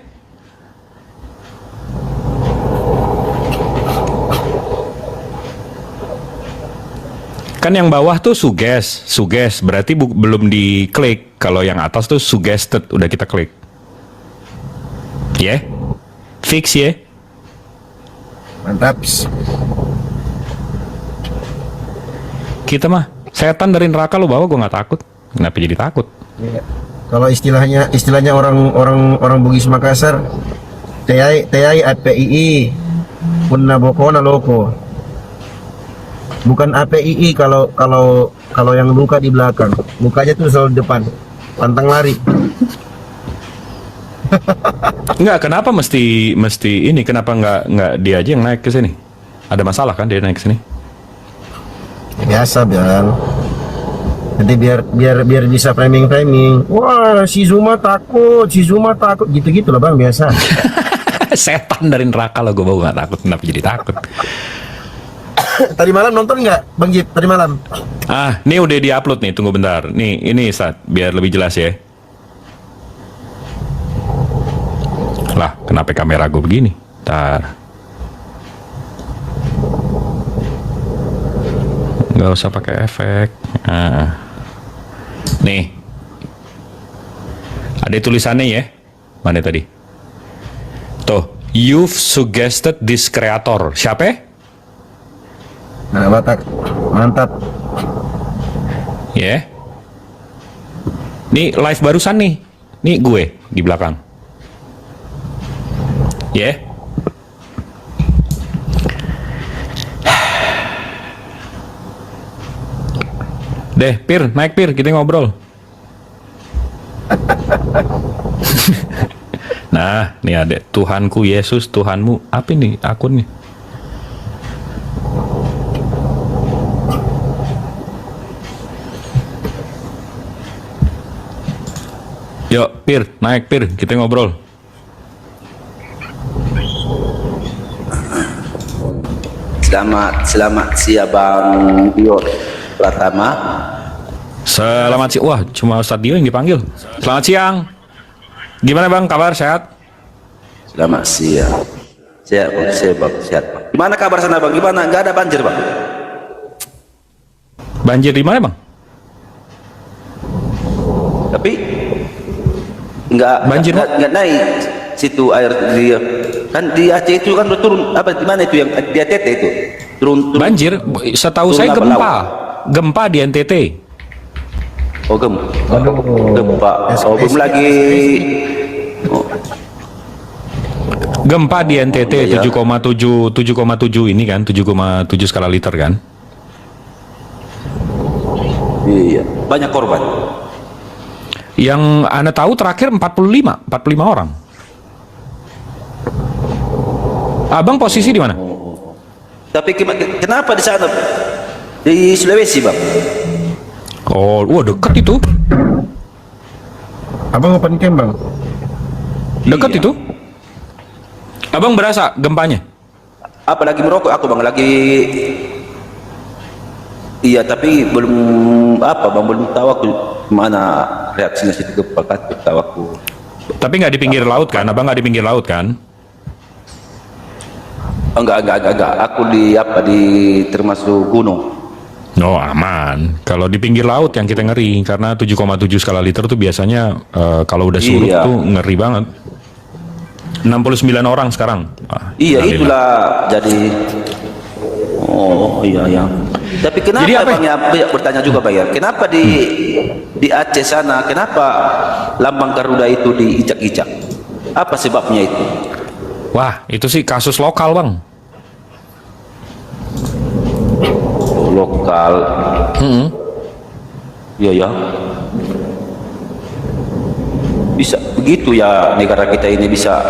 Kan yang bawah tuh suggest berarti belum diklik. Kalau yang atas tuh suggested, udah kita klik. Ya, fix ya. Mantap. Kita mah setan dari neraka lu bawa, gua nggak takut. Kenapa jadi takut? Iya. Kalau istilahnya orang Bugis Makassar, TAI APII punna bokona loko. Bukan APII kalau yang luka di belakang. Lukanya tuh selalu depan. Pantang lari. Enggak, kenapa mesti ini? Kenapa nggak dia aja yang naik ke sini? Ada masalah kan dia naik ke sini? Biasa Bang. Nanti biar bisa framing. Wah, si Zuma takut gitu lah Bang, biasa. Setan dari neraka lah, gue bau nggak takut. Kenapa jadi takut? Tadi malam nonton nggak Bang Jip? Tadi malam. Ah, ini udah diupload nih. Tunggu bentar. Nih, ini Sat, biar lebih jelas ya. Lah, kenapa kamera gue begini? Ntar. Nggak usah pakai efek. Nah. Nih. Ada tulisannya ya. Mana tadi? Tuh, you've suggested this creator. Siapa? Anak Batak. Mantap. Ya. Nih live barusan nih. Nih gue di belakang. Ya. Deh, Pir, naik Pir, kita ngobrol. Nah, nih ada Tuhanku Yesus, Tuhanmu. Apa nih akunnya? Yuk, Pir, naik Pir, kita ngobrol. Selamat siang Bang Dio Pratama. Selamat siang. Wah, cuma Ustadz Dio yang dipanggil. Selamat siang. Gimana Bang, kabar sehat? Selamat siang. Sehat Bang, sehat Bang. Gimana kabar sana Bang? Gimana? Nggak ada banjir Bang? Banjir di mana Bang? Tapi nggak Banjir, nggak naik situ air di kan di Aceh itu kan turun apa di mana itu yang di ATT itu turun Banjir, setahu saya apa, gempa di NTT. oh gempa belum lagi Gempa di NTT Iya. 7,7 ini kan, 7,7 skala liter kan? iya banyak korban. Yang Anda tahu terakhir 45 orang. Abang posisi di mana? Tapi kenapa di sana di Sulawesi Bang? Oh, wah dekat itu. Abang open cam Bang. Dekat Iya. itu. Abang berasa gempanya? Apalagi merokok aku Bang lagi. Iya tapi belum apa Bang, belum tahu aku mana reaksinya situ gempa, tahu aku. Tapi nggak di pinggir laut kan? Abang nggak di pinggir laut kan? Enggak. Aku di termasuk gunung. Oh aman. Kalau di pinggir laut yang kita ngeri karena 7,7 skala liter tuh biasanya kalau udah surut Iya. tuh ngeri banget. 69 orang sekarang. Iya alhamdulillah. itulah jadi. Oh iya. Tapi kenapa Jadi apa? Bang ya bertanya juga Bang ya, kenapa di Aceh sana kenapa lambang Garuda itu diinjak-injak? Apa sebabnya itu? Wah itu sih kasus lokal Bang. Lokal. Iya. Bisa begitu ya negara kita ini, bisa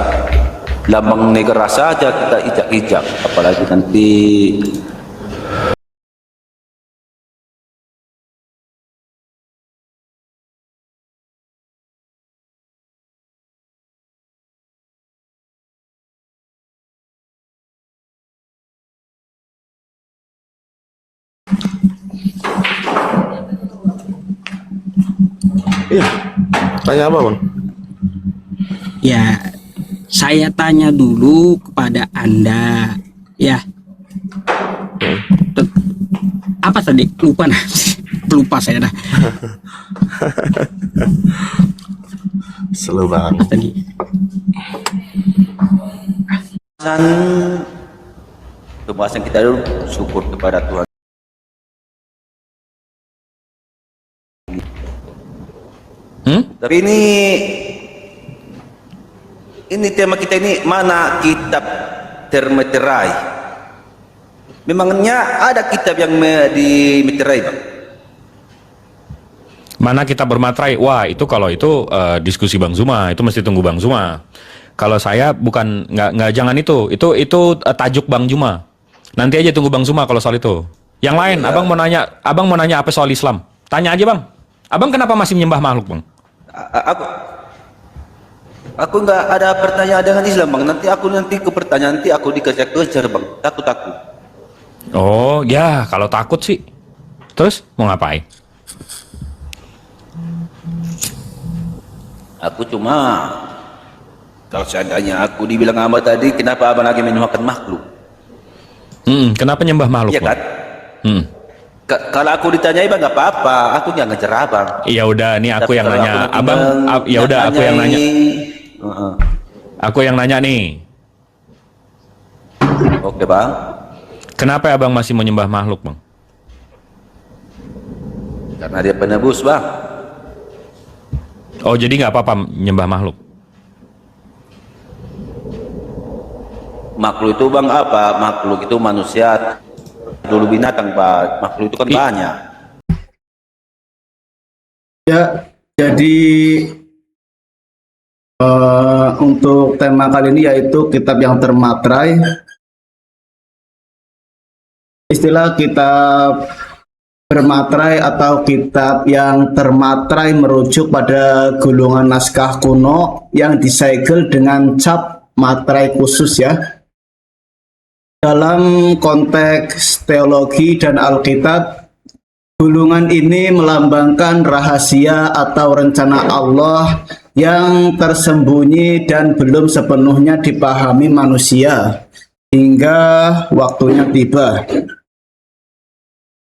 lambang negara saja kita injak-injak, apalagi nanti. Iya. Tanya apa Bang? Ya, saya tanya dulu kepada Anda, ya. Apa tadi? Lupa nah. Lupa saya dah. Slow Bang. Apa tadi? Pembahasan kita dulu, syukur kepada Tuhan. Tapi ini tema kita ini, mana kitab termeterai. Memangnya ada kitab yang dimeterai Bang? Mana kita bermaterai? Wah, itu kalau itu diskusi Bang Zuma, itu mesti tunggu Bang Zuma. Kalau saya bukan nggak jangan itu. Itu tajuk Bang Zuma. Nanti aja tunggu Bang Zuma kalau soal itu. Yang lain, Iya. Abang mau nanya apa soal Islam? Tanya aja, Bang. Abang kenapa masih menyembah makhluk, Bang? Aku nggak ada pertanyaan dengan Islam, Bang. Nanti ke pertanyaan nanti aku dikejar-kejar, Bang. Takut aku. Oh, ya, kalau takut sih. Terus mau ngapain? Aku cuma kalau seandainya aku dibilang hamba tadi, kenapa abang lagi menyembahkan makhluk? Kenapa nyembah makhluk, Iya Bang? kan? Kalau aku ditanyai bang nggak apa-apa, aku nggak ngejar abang. Ya udah, nih aku Tapi yang kalau nanya. aku Abang, ya udah aku yang nanya. Heeh. Aku yang nanya nih. Oke bang. Kenapa abang masih menyembah makhluk, Bang? Karena dia penebus bang. Oh, jadi nggak apa-apa menyembah makhluk? Makhluk itu bang apa? Makhluk itu manusia. Dulu binatang pak. Makhluk itu kan banyak. Ya, jadi untuk tema kali ini yaitu kitab yang termaterai. Istilah kitab bermaterai atau kitab yang termaterai merujuk pada golongan naskah kuno yang disegel dengan cap materai khusus ya. Dalam konteks teologi dan Alkitab, gulungan ini melambangkan rahasia atau rencana Allah yang tersembunyi dan belum sepenuhnya dipahami manusia hingga waktunya tiba.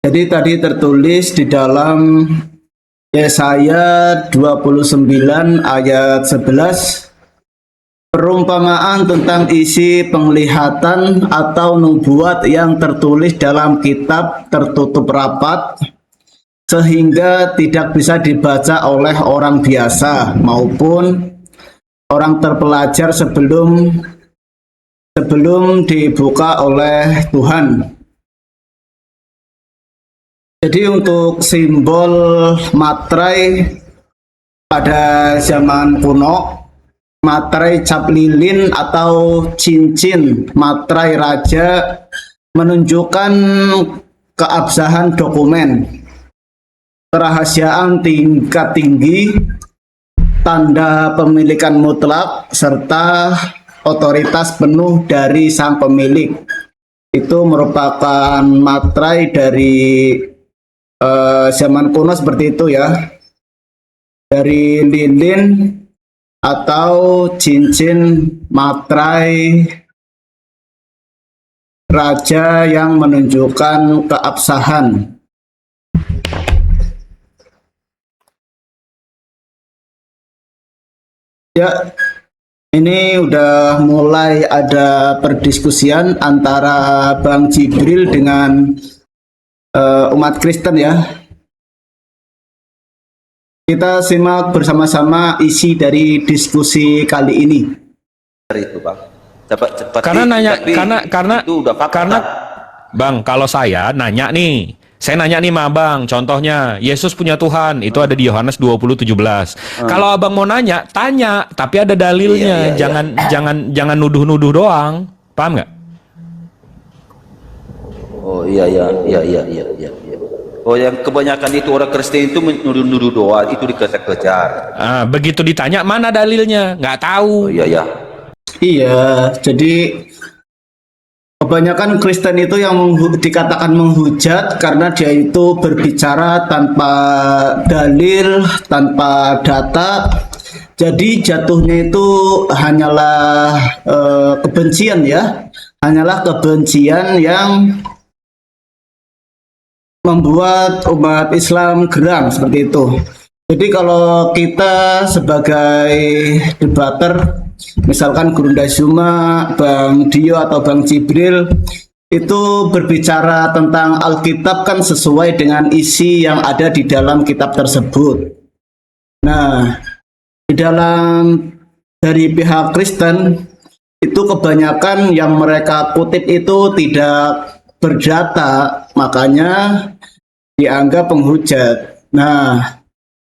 Jadi tadi tertulis di dalam Yesaya 29 ayat 11, perumpamaan tentang isi penglihatan atau nubuat yang tertulis dalam kitab tertutup rapat sehingga tidak bisa dibaca oleh orang biasa maupun orang terpelajar sebelum dibuka oleh Tuhan. Jadi untuk simbol materai pada zaman kuno, materai cap lilin atau cincin materai raja menunjukkan keabsahan dokumen, kerahasiaan tingkat tinggi, tanda pemilikan mutlak, serta otoritas penuh dari sang pemilik. Itu merupakan materai dari zaman kuno seperti itu ya, dari lilin atau cincin materai raja yang menunjukkan keabsahan. Ya, ini udah mulai ada perdiskusian antara Bang Jibril dengan umat Kristen ya. Kita simak bersama-sama isi dari diskusi kali ini. Itu bang. Cepat. Karena nanya, tapi karena itu udah fakta. Bang, kalau saya nanya nih, sama Bang, contohnya Yesus punya Tuhan, itu ada di Yohanes 20:17. Kalau abang mau nanya, tanya, tapi ada dalilnya. Iya. Jangan nuduh-nuduh doang, paham nggak? Oh iya. Oh yang kebanyakan itu orang Kristen itu menuduh-nuduh doa, itu dikejar-kejar. Begitu ditanya mana dalilnya, nggak tahu. Oh iya. Iya, jadi kebanyakan Kristen itu yang dikatakan menghujat karena dia itu berbicara tanpa dalil, tanpa data. Jadi jatuhnya itu hanyalah kebencian ya, hanyalah kebencian yang membuat umat Islam geram seperti itu. Jadi kalau kita sebagai debater, misalkan Gurunda Zuma, Bang Dio atau Bang Jibril itu berbicara tentang Alkitab kan sesuai dengan isi yang ada di dalam kitab tersebut. Nah, di dalam dari pihak Kristen itu kebanyakan yang mereka kutip itu tidak berdata, makanya dianggap penghujat. Nah,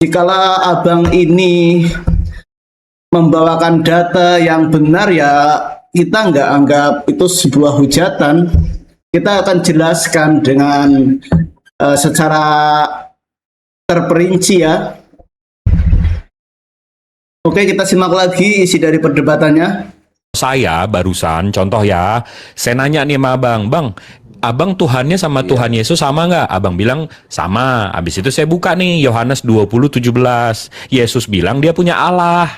Jikalau abang ini membawakan data yang benar, ya kita nggak anggap itu sebuah hujatan. Kita akan jelaskan dengan secara terperinci ya. Oke, kita simak lagi isi dari perdebatannya. Saya barusan, contoh ya, saya nanya nih sama abang, bang, abang Tuhannya sama Tuhan Yesus sama nggak? Abang bilang sama. Habis itu saya buka nih Yohanes 20:17. Yesus bilang dia punya Allah.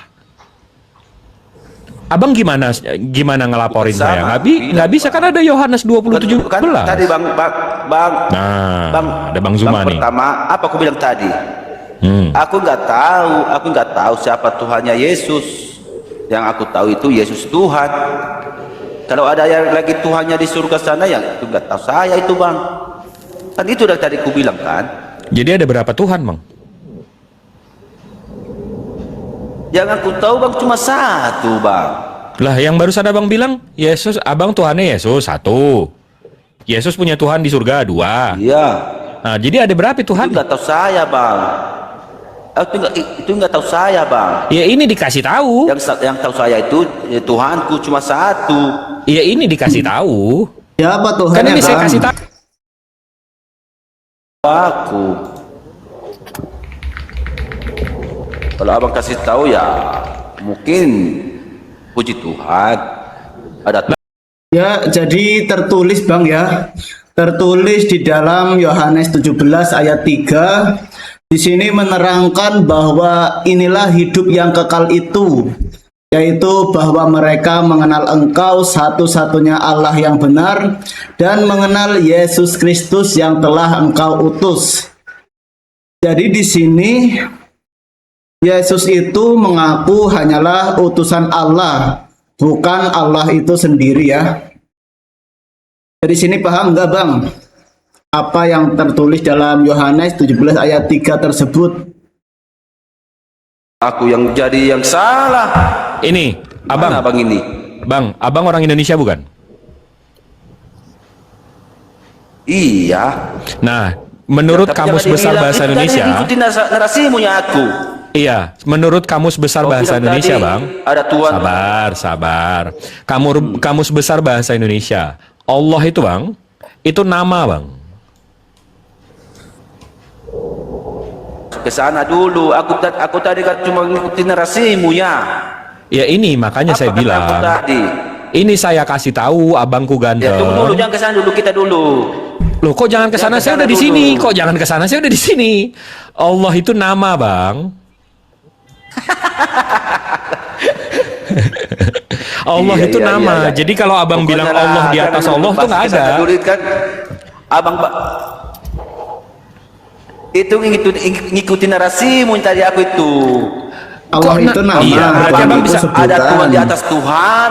Abang gimana ngelaporin Bukan saya? sama. Nggak bisa kan ada Yohanes 20:17. Kan tadi bang, Nah, ada Bang Zuma nih. Pertama, apa aku bilang tadi? Aku nggak tahu siapa Tuhannya Yesus. Yang aku tahu itu Yesus Tuhan. Kalau ada yang lagi Tuhannya di surga sana, yang itu nggak tahu saya itu bang. Kan itu udah tadi aku bilang kan. Jadi ada berapa Tuhan, Bang? Yang aku tahu bang cuma satu bang. Lah yang barusan abang bilang Yesus, abang Tuhannya Yesus satu. Yesus punya Tuhan di surga dua. Iya. Nah, jadi ada berapa Tuhan? Itu nggak tahu saya bang. Itu nggak tahu saya bang. Ya ini dikasih tahu. Yang tahu saya itu ya, Tuhanku cuma satu. Ya ini dikasih tahu. Ya apa Tuhan? Kan ini saya kasih tahu. Aku. Kalau abang kasih tahu ya mungkin puji Tuhan. Ada. Ya, jadi tertulis bang ya. Tertulis di dalam Yohanes 17 ayat 3. Di sini menerangkan bahwa inilah hidup yang kekal itu, yaitu bahwa mereka mengenal Engkau satu-satunya Allah yang benar dan mengenal Yesus Kristus yang telah Engkau utus. Jadi di sini Yesus itu mengaku hanyalah utusan Allah, bukan Allah itu sendiri ya. Jadi sini paham nggak bang? Apa yang tertulis dalam Yohanes 17 ayat 3 tersebut? Aku yang jadi yang salah. Ini, abang. Mana abang ini? Bang, abang orang Indonesia bukan? Iya. Nah, menurut Tapi Kamus jangan Besar dibilang, Bahasa itu Indonesia. tadi ikutin narasimu ya aku. Iya, menurut Kamus Besar Kau Bahasa bilang Indonesia, tadi, Bang. ada Tuhan. Sabar. Kamus Besar Bahasa Indonesia. Allah itu, Bang, itu nama, Bang. Ke sana dulu. Aku tadi kan cuma ngikutin narasimu ya. Ya ini makanya saya Apa kata aku bilang. tadi? Ini saya kasih tahu abangku ganteng. Ya tunggu dulu, jangan ke sana dulu, kita dulu. Loh, kok jangan ke sana? Saya udah di sini. Kok jangan ke sana? Saya udah di sini. Allah itu nama, Bang. Allah itu nama. Jadi kalau abang bilang Allah di atas Allah tuh nggak ada. Kan, abang itu ngikutin narasimu tadi aku itu. Allah itu nama. Iya, berarti abang bisa Ada Tuhan di atas Tuhan.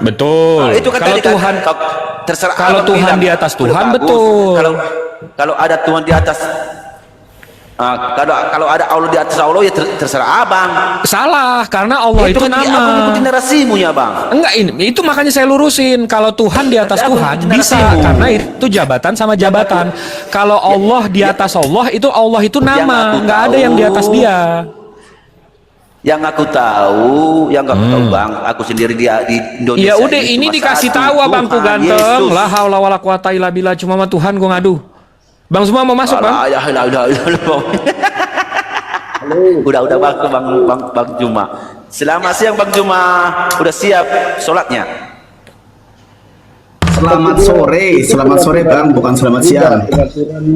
Betul. Nah, itu kan kalau tadi Tuhan, kan, terserah kalau abang Tuhan bilang, di atas udah Tuhan, bagus. betul. Kalau ada Tuhan di atas, kalau ada Allah di atas Allah ya terserah abang. salah karena Allah itu kan nama. Aku ngikutin narasimu ya bang. Enggak, ini itu makanya saya lurusin. Kalau Tuhan di atas Tapi aku Tuhan ngikutin bisa narasimu. karena itu jabatan sama jabatan. Kalau Allah di atas Allah itu nama, aku nggak ada yang di atas tahu. dia. Yang aku tahu bang, aku sendiri di Indonesia. Ya udah ini ini cuma dikasih satu, tahu abangku Tuhan ganteng. Yesus. La haula wala quwata illa billah, cuma sama Tuhan gua ngadu. Bang semua mau masuk, Bang? Udah bang Juma. Selamat siang Bang Juma. Udah siap sholatnya? Selamat sore bang, bukan selamat siang.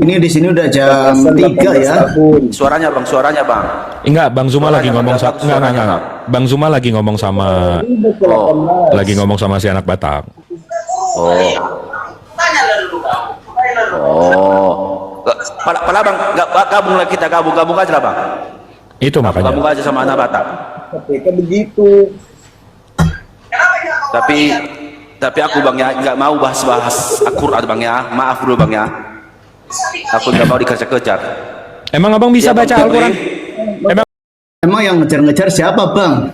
Ini di sini udah jam 3 ya. Suaranya bang. Enggak, Bang Zuma lagi ngomong sama enggak. Bang Zuma lagi ngomong sama si anak Batak. Pala bang, gabung lagi kita gabung aja lah bang. Itu makanya. Gabung aja sama anak Batak. Tapi aku bang ya nggak mau bahas Al-Quran bang ya. Maaf dulu bang ya. Aku nggak mau dikejar-kejar. Emang abang bisa Ya, Bang baca Jumri. Al-Quran? Emang yang ngejar-ngejar siapa bang?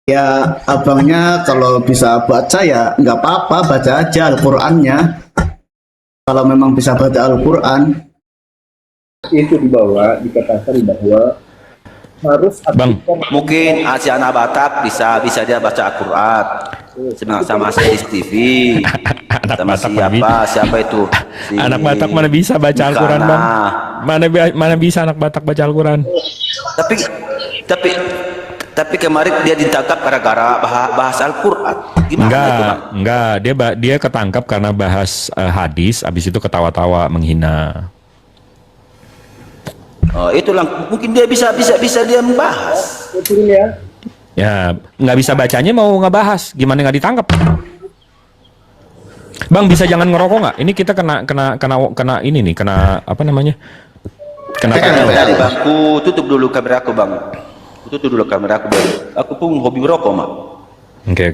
Ya abangnya kalau bisa baca ya nggak apa-apa, baca aja Al-Qurannya. Kalau memang bisa baca Al-Quran. itu di bawah dikatakan bahwa harus Bang. Mungkin si anak Batak bisa dia baca Al-Quran sama si TV. Anak Sama Batak siapa itu? Si Anak Batak mana bisa baca Al-Quran, Bang? Mana bisa anak Batak baca Al-Quran? Tapi kemarin dia ditangkap gara-gara bahas Al-Quran. Gimana itu, Bang? Enggak, dia ketangkap karena bahas hadis, habis itu ketawa-tawa menghina. Oh, itulah mungkin dia bisa dia membahas. Ya, nggak bisa bacanya mau ngebahas, gimana nggak ditangkap? Bang, bisa jangan ngerokok nggak? Ini kita kena ini nih, kena apa namanya? Kena Tadi Bang, tutup dulu kamera aku, Bang. Tutup dulu kamera aku, Bang. Aku pun hobi merokok, Mak. Oke.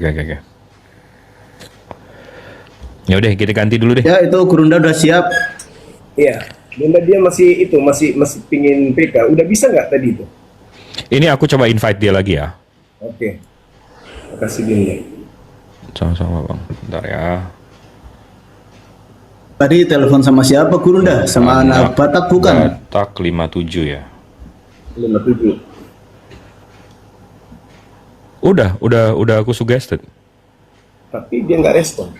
Ya udah, kita ganti dulu deh. Ya, itu Gurunda udah siap. Iya. Dan dia masih pingin PK. Udah bisa nggak tadi itu? Ini aku coba invite dia lagi ya. Oke. Makasih Dinda. Sama-sama, Bang. Bentar ya. Tadi telepon sama siapa Gurunda? Sama anak Batak bukan? Batak 57 ya. 57. Udah aku suggested. Tapi dia nggak respon.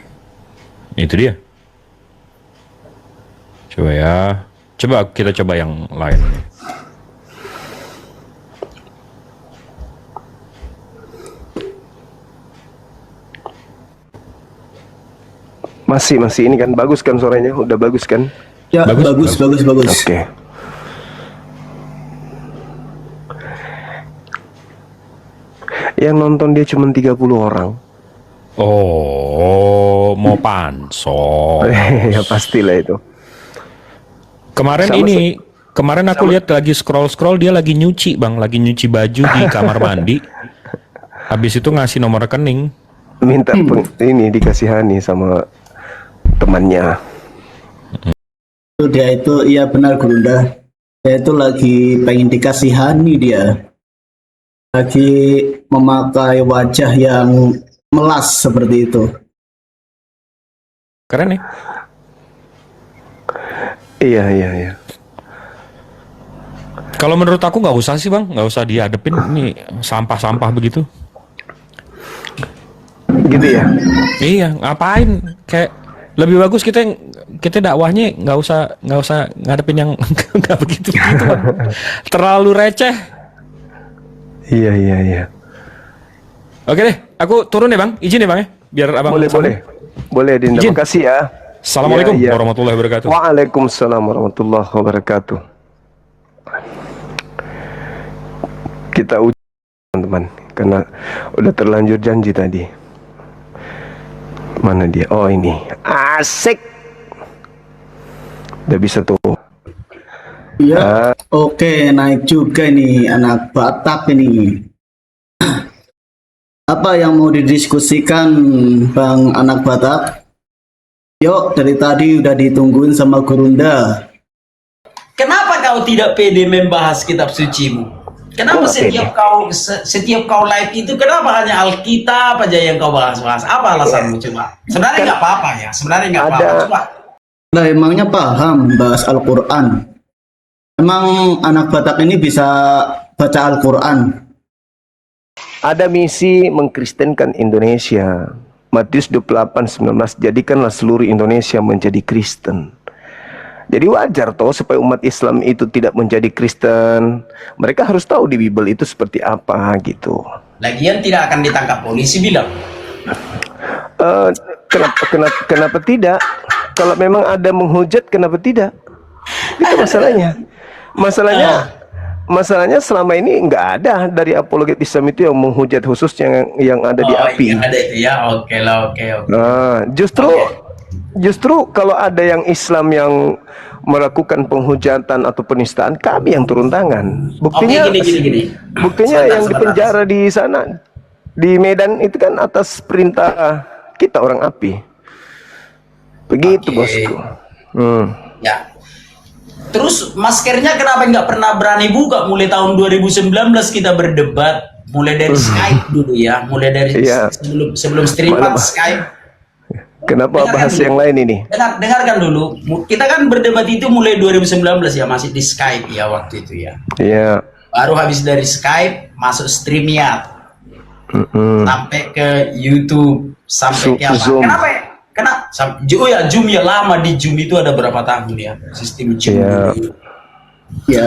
Itu dia. Coba ya. Coba kita coba yang lain. Masih ini kan bagus kan suaranya? Udah bagus kan? Ya, bagus. Oke. Yang nonton dia cuma 30 orang. Oh, mau pansos. Ya pastilah itu. Kemarin aku lihat lagi scroll dia lagi nyuci, Bang, lagi nyuci baju di kamar mandi. Habis itu ngasih nomor rekening. Minta ini dikasihani sama temannya. Dia itu, iya benar Gurunda. Dia itu lagi pengen dikasihani dia. Lagi memakai wajah yang melas seperti itu. Keren ya? Iya. Kalau menurut aku nggak usah sih, Bang, nggak usah dihadepin ini sampah-sampah begitu. Gitu ya? Iya, ngapain? Kayak lebih bagus kita dakwahnya nggak usah ngadepin yang nggak begitu, Bang. Terlalu receh. Iya. Oke deh, aku turun ya, Bang. Izin ya, Bang ya, biar Abang boleh Dinda. Izin. Makasih ya. Assalamualaikum Ya. warahmatullahi wabarakatuh. Waalaikumsalam warahmatullahi wabarakatuh. Kita uji teman-teman karena udah terlanjur janji tadi. Mana dia? Oh ini. Asik. Udah bisa tuh. Iya. Oke, naik juga nih anak Batak ini. Apa yang mau didiskusikan Bang anak Batak? Yuk, dari tadi udah ditungguin sama Gurunda. Kenapa kau tidak pede membahas kitab sucimu? Kenapa setiap kau live itu kenapa hanya Alkitab aja yang kau bahas-bahas? Apa alasanmu coba? Sebenarnya nggak apa-apa ya. Sebenarnya nggak apa-apa. Coba. Nah, emangnya paham bahas Al-Quran? Emang anak Batak ini bisa baca Al-Quran? Ada misi mengkristenkan Indonesia. Matius 28:19, jadikanlah seluruh Indonesia menjadi Kristen. Jadi wajar toh supaya umat Islam itu tidak menjadi Kristen. Mereka harus tahu di Bible itu seperti apa gitu. Lagian tidak akan ditangkap polisi bilang. Kenapa tidak? Kalau memang ada menghujat, kenapa tidak? Itu masalahnya. Masalahnya selama ini nggak ada dari apologet Islam itu yang menghujat khusus yang ada di API. Yang ada itu ya, oke. Nah, justru kalau ada yang Islam yang melakukan penghujatan atau penistaan, kami yang turun tangan. Buktinya, gini. Buktinya yang di penjara di sana di Medan itu kan atas perintah kita orang API. Begitu bosku. Ya. Terus maskernya kenapa nggak pernah berani buka mulai tahun 2019 kita berdebat mulai dari Skype dulu ya, mulai dari sebelum stream Skype. Kenapa Dengarkan bahas dulu. yang lain ini? Dengarkan dulu. Kita kan berdebat itu mulai 2019 ya, masih di Skype ya waktu itu ya. Iya. Baru habis dari Skype masuk StreamYard. Sampai ke YouTube, sampai ke apa? Zoom. Kenapa ya? Oh ya, Zoom ya, lama di Zoom itu ada berapa tahun ya sistem Zoom. Iya. dulu. Ya,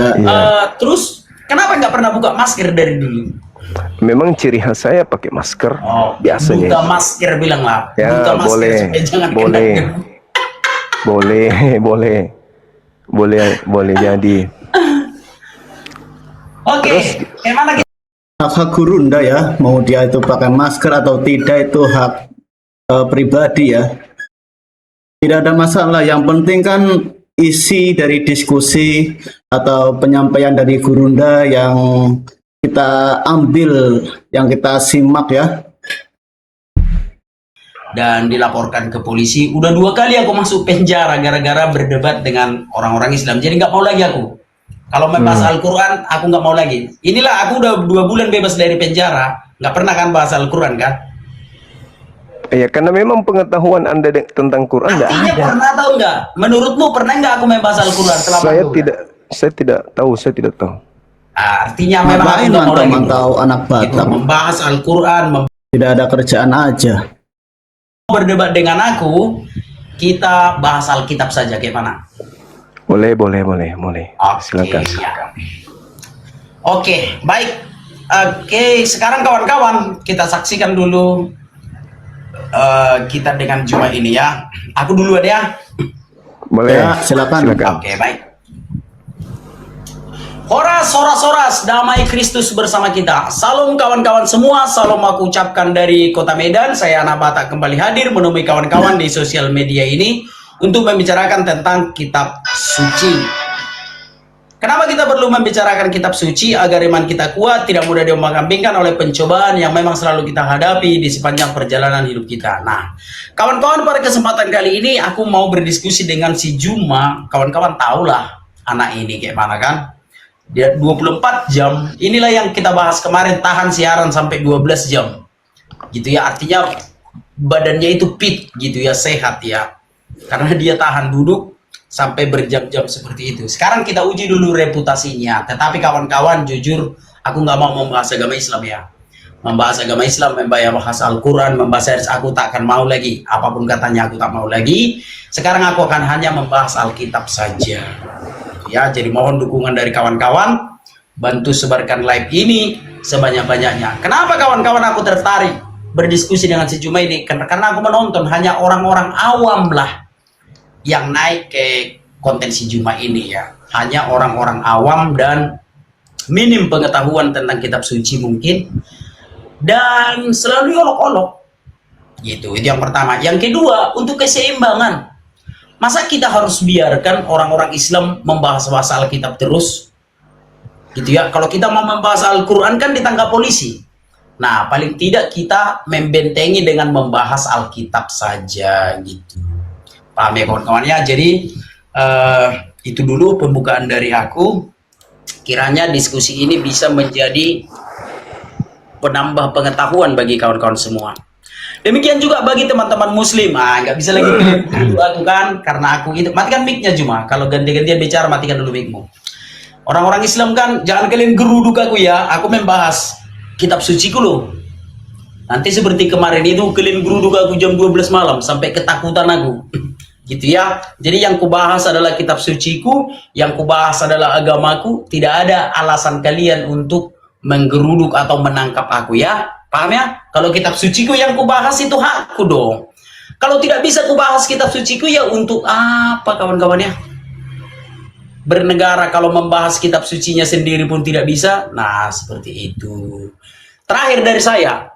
Terus kenapa nggak pernah buka masker dari dulu? Memang ciri khas saya pakai masker biasanya. Buka masker bilang lah. Ya, Buka masker boleh. supaya jangan kena Boleh. debu. Boleh jadi. Oke, gimana kita? hak gurunda ya, mau dia itu pakai masker atau tidak itu hak pribadi ya. Tidak ada masalah, yang penting kan isi dari diskusi atau penyampaian dari gurunda yang kita ambil, yang kita simak ya. Dan dilaporkan ke polisi. Udah 2 kali aku masuk penjara gara-gara berdebat dengan orang-orang Islam. Jadi nggak mau lagi aku. Kalau membahas Al-Quran, aku nggak mau lagi. Inilah aku udah 2 bulan bebas dari penjara. Nggak pernah kan bahas Al-Quran kan? Ya karena memang pengetahuan Anda tentang Quran nggak Artinya ada. pernah tahu nggak? Menurutmu pernah nggak aku membahas Al-Quran selama Saya 2 bulan? saya tidak tahu. Artinya memang aku Ngapain nggak mau lagi. mantau-mantau anak Gitu, Batak? membahas Al-Quran, Tidak ada kerjaan aja. berdebat dengan aku, kita bahas Alkitab saja, gimana? Boleh. Silakan. Ya. Oke, baik. Oke, sekarang kawan-kawan kita saksikan dulu kita dengan Juma ini ya. Aku duluan ya. Boleh. Ya, silakan. Oke, baik. Horas, damai Kristus bersama kita. Salam kawan-kawan semua, salam aku ucapkan dari Kota Medan. Saya Anak Batak kembali hadir menemui kawan-kawan di sosial media ini untuk membicarakan tentang kitab suci. Kenapa kita perlu membicarakan kitab suci? Agar iman kita kuat, tidak mudah diombang-ambingkan oleh pencobaan yang memang selalu kita hadapi di sepanjang perjalanan hidup kita. Nah, kawan-kawan, pada kesempatan kali ini aku mau berdiskusi dengan si Juma. Kawan-kawan tahulah anak ini kayak mana kan? Dia 24 jam. Inilah yang kita bahas kemarin, tahan siaran sampai 12 jam. Gitu ya, artinya badannya itu fit gitu ya, sehat ya. Karena dia tahan duduk sampai berjam-jam seperti itu. Sekarang kita uji dulu reputasinya. Tetapi kawan-kawan, jujur aku nggak mau membahas agama Islam ya. Membahas agama Islam, membahas Al-Quran, membahas hadis, aku tak akan mau lagi. Apapun katanya aku tak mau lagi. Sekarang aku akan hanya membahas Alkitab saja. Ya, jadi mohon dukungan dari kawan-kawan, bantu sebarkan live ini sebanyak-banyaknya. Kenapa kawan-kawan aku tertarik berdiskusi dengan si Juma ini? Karena aku menonton hanya orang-orang awam lah yang naik ke konten si Juma ini ya. Hanya orang-orang awam dan minim pengetahuan tentang kitab suci mungkin, dan selalu olok-olok gitu. Itu yang pertama. Yang kedua, untuk keseimbangan. Masa kita harus biarkan orang-orang Islam membahas Alkitab terus? Gitu ya. Kalau kita mau membahas Al-Quran kan ditangkap polisi. Nah, paling tidak kita membentengi dengan membahas Alkitab saja gitu. Paham ya kawan-kawan ya? Jadi itu dulu pembukaan dari aku. Kiranya diskusi ini bisa menjadi penambah pengetahuan bagi kawan-kawan semua. Demikian juga bagi teman-teman muslim. Nggak bisa lagi klaim aku kan, karena aku itu. Matikan mic-nya Juma. Kalau ganti-gantian bicara, matikan dulu mic-mu. Orang-orang Islam kan, jangan kalian geruduk aku ya. Aku membahas kitab suci loh. Nanti seperti kemarin itu kalian geruduk aku jam 12 malam sampai ketakutan aku. Gitu ya. Jadi yang kubahas adalah kitab suciku, yang kubahas adalah agamaku. Tidak ada alasan kalian untuk menggeruduk atau menangkap aku ya. Paham ya? Kalau kitab suciku yang kubahas itu hakku dong. Kalau tidak bisa kubahas kitab suciku ya untuk apa kawan-kawan ya? Bernegara kalau membahas kitab sucinya sendiri pun tidak bisa. Nah, seperti itu. Terakhir dari saya,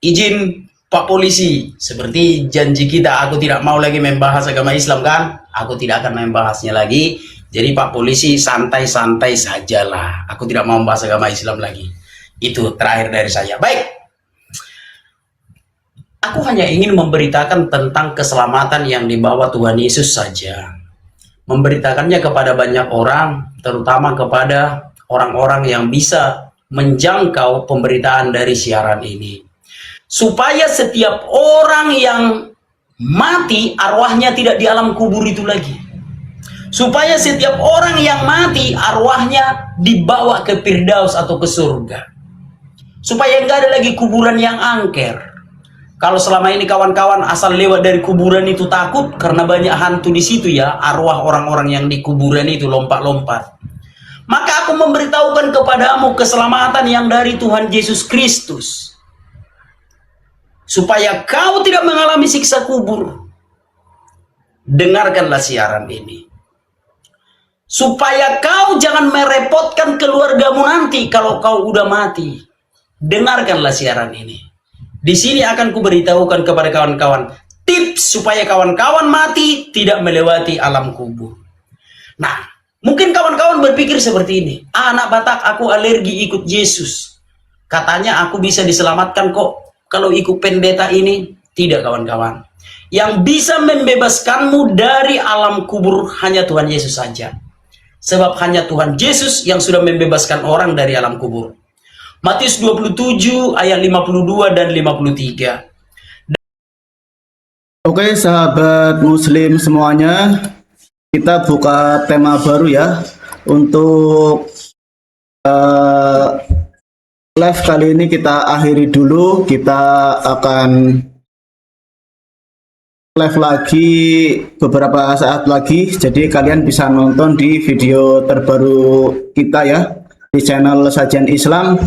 izin Pak Polisi, seperti janji kita, aku tidak mau lagi membahas agama Islam kan? Aku tidak akan membahasnya lagi. Jadi Pak Polisi santai-santai sajalah. Aku tidak mau membahas agama Islam lagi. Itu terakhir dari saya. Baik. Aku hanya ingin memberitakan tentang keselamatan yang dibawa Tuhan Yesus saja. Memberitakannya kepada banyak orang, terutama kepada orang-orang yang bisa menjangkau pemberitaan dari siaran ini. Supaya setiap orang yang mati, arwahnya tidak di alam kubur itu lagi. Supaya setiap orang yang mati, arwahnya dibawa ke Firdaus atau ke surga. Supaya nggak ada lagi kuburan yang angker. Kalau selama ini kawan-kawan asal lewat dari kuburan itu takut karena banyak hantu di situ ya, arwah orang-orang yang di kuburan itu lompat-lompat. Maka aku memberitahukan kepadamu keselamatan yang dari Tuhan Yesus Kristus. Supaya kau tidak mengalami siksa kubur. Dengarkanlah siaran ini. Supaya kau jangan merepotkan keluargamu nanti kalau kau udah mati. Dengarkanlah siaran ini. Di sini akan kuberitahukan kepada kawan-kawan tips supaya kawan-kawan mati tidak melewati alam kubur. Nah, mungkin kawan-kawan berpikir seperti ini. Anak Batak, aku alergi ikut Yesus. Katanya aku bisa diselamatkan kok kalau ikut pendeta ini. Tidak kawan-kawan. Yang bisa membebaskanmu dari alam kubur hanya Tuhan Yesus saja. Sebab hanya Tuhan Yesus yang sudah membebaskan orang dari alam kubur. Matius 27 ayat 52 dan 53. Oke sahabat muslim semuanya, kita buka tema baru ya. Untuk live kali ini kita akhiri dulu. Kita akan live lagi beberapa saat lagi. Jadi kalian bisa nonton di video terbaru kita ya, di channel Sajian Islam.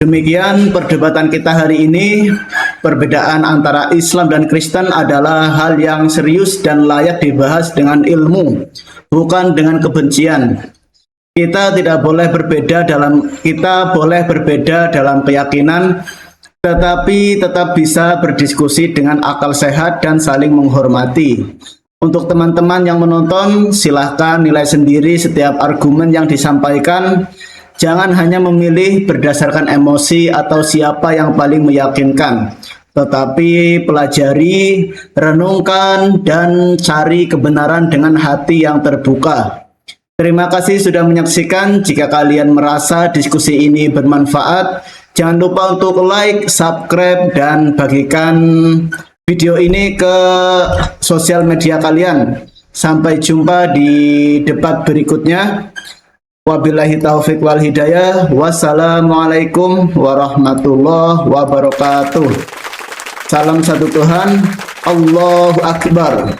Demikian perdebatan kita hari ini. Perbedaan antara Islam dan Kristen adalah hal yang serius dan layak dibahas dengan ilmu, bukan dengan kebencian. Kita boleh berbeda dalam keyakinan, tetapi tetap bisa berdiskusi dengan akal sehat dan saling menghormati. Untuk teman-teman yang menonton, silahkan nilai sendiri setiap argumen yang disampaikan. Jangan hanya memilih berdasarkan emosi atau siapa yang paling meyakinkan, tetapi pelajari, renungkan, dan cari kebenaran dengan hati yang terbuka. Terima kasih sudah menyaksikan. Jika kalian merasa diskusi ini bermanfaat, jangan lupa untuk like, subscribe, dan bagikan video ini ke sosial media kalian. Sampai jumpa di debat berikutnya. Wabillahi taufiq wal hidayah. Wassalamualaikum warahmatullahi wabarakatuh. Salam satu Tuhan. Allahu Akbar.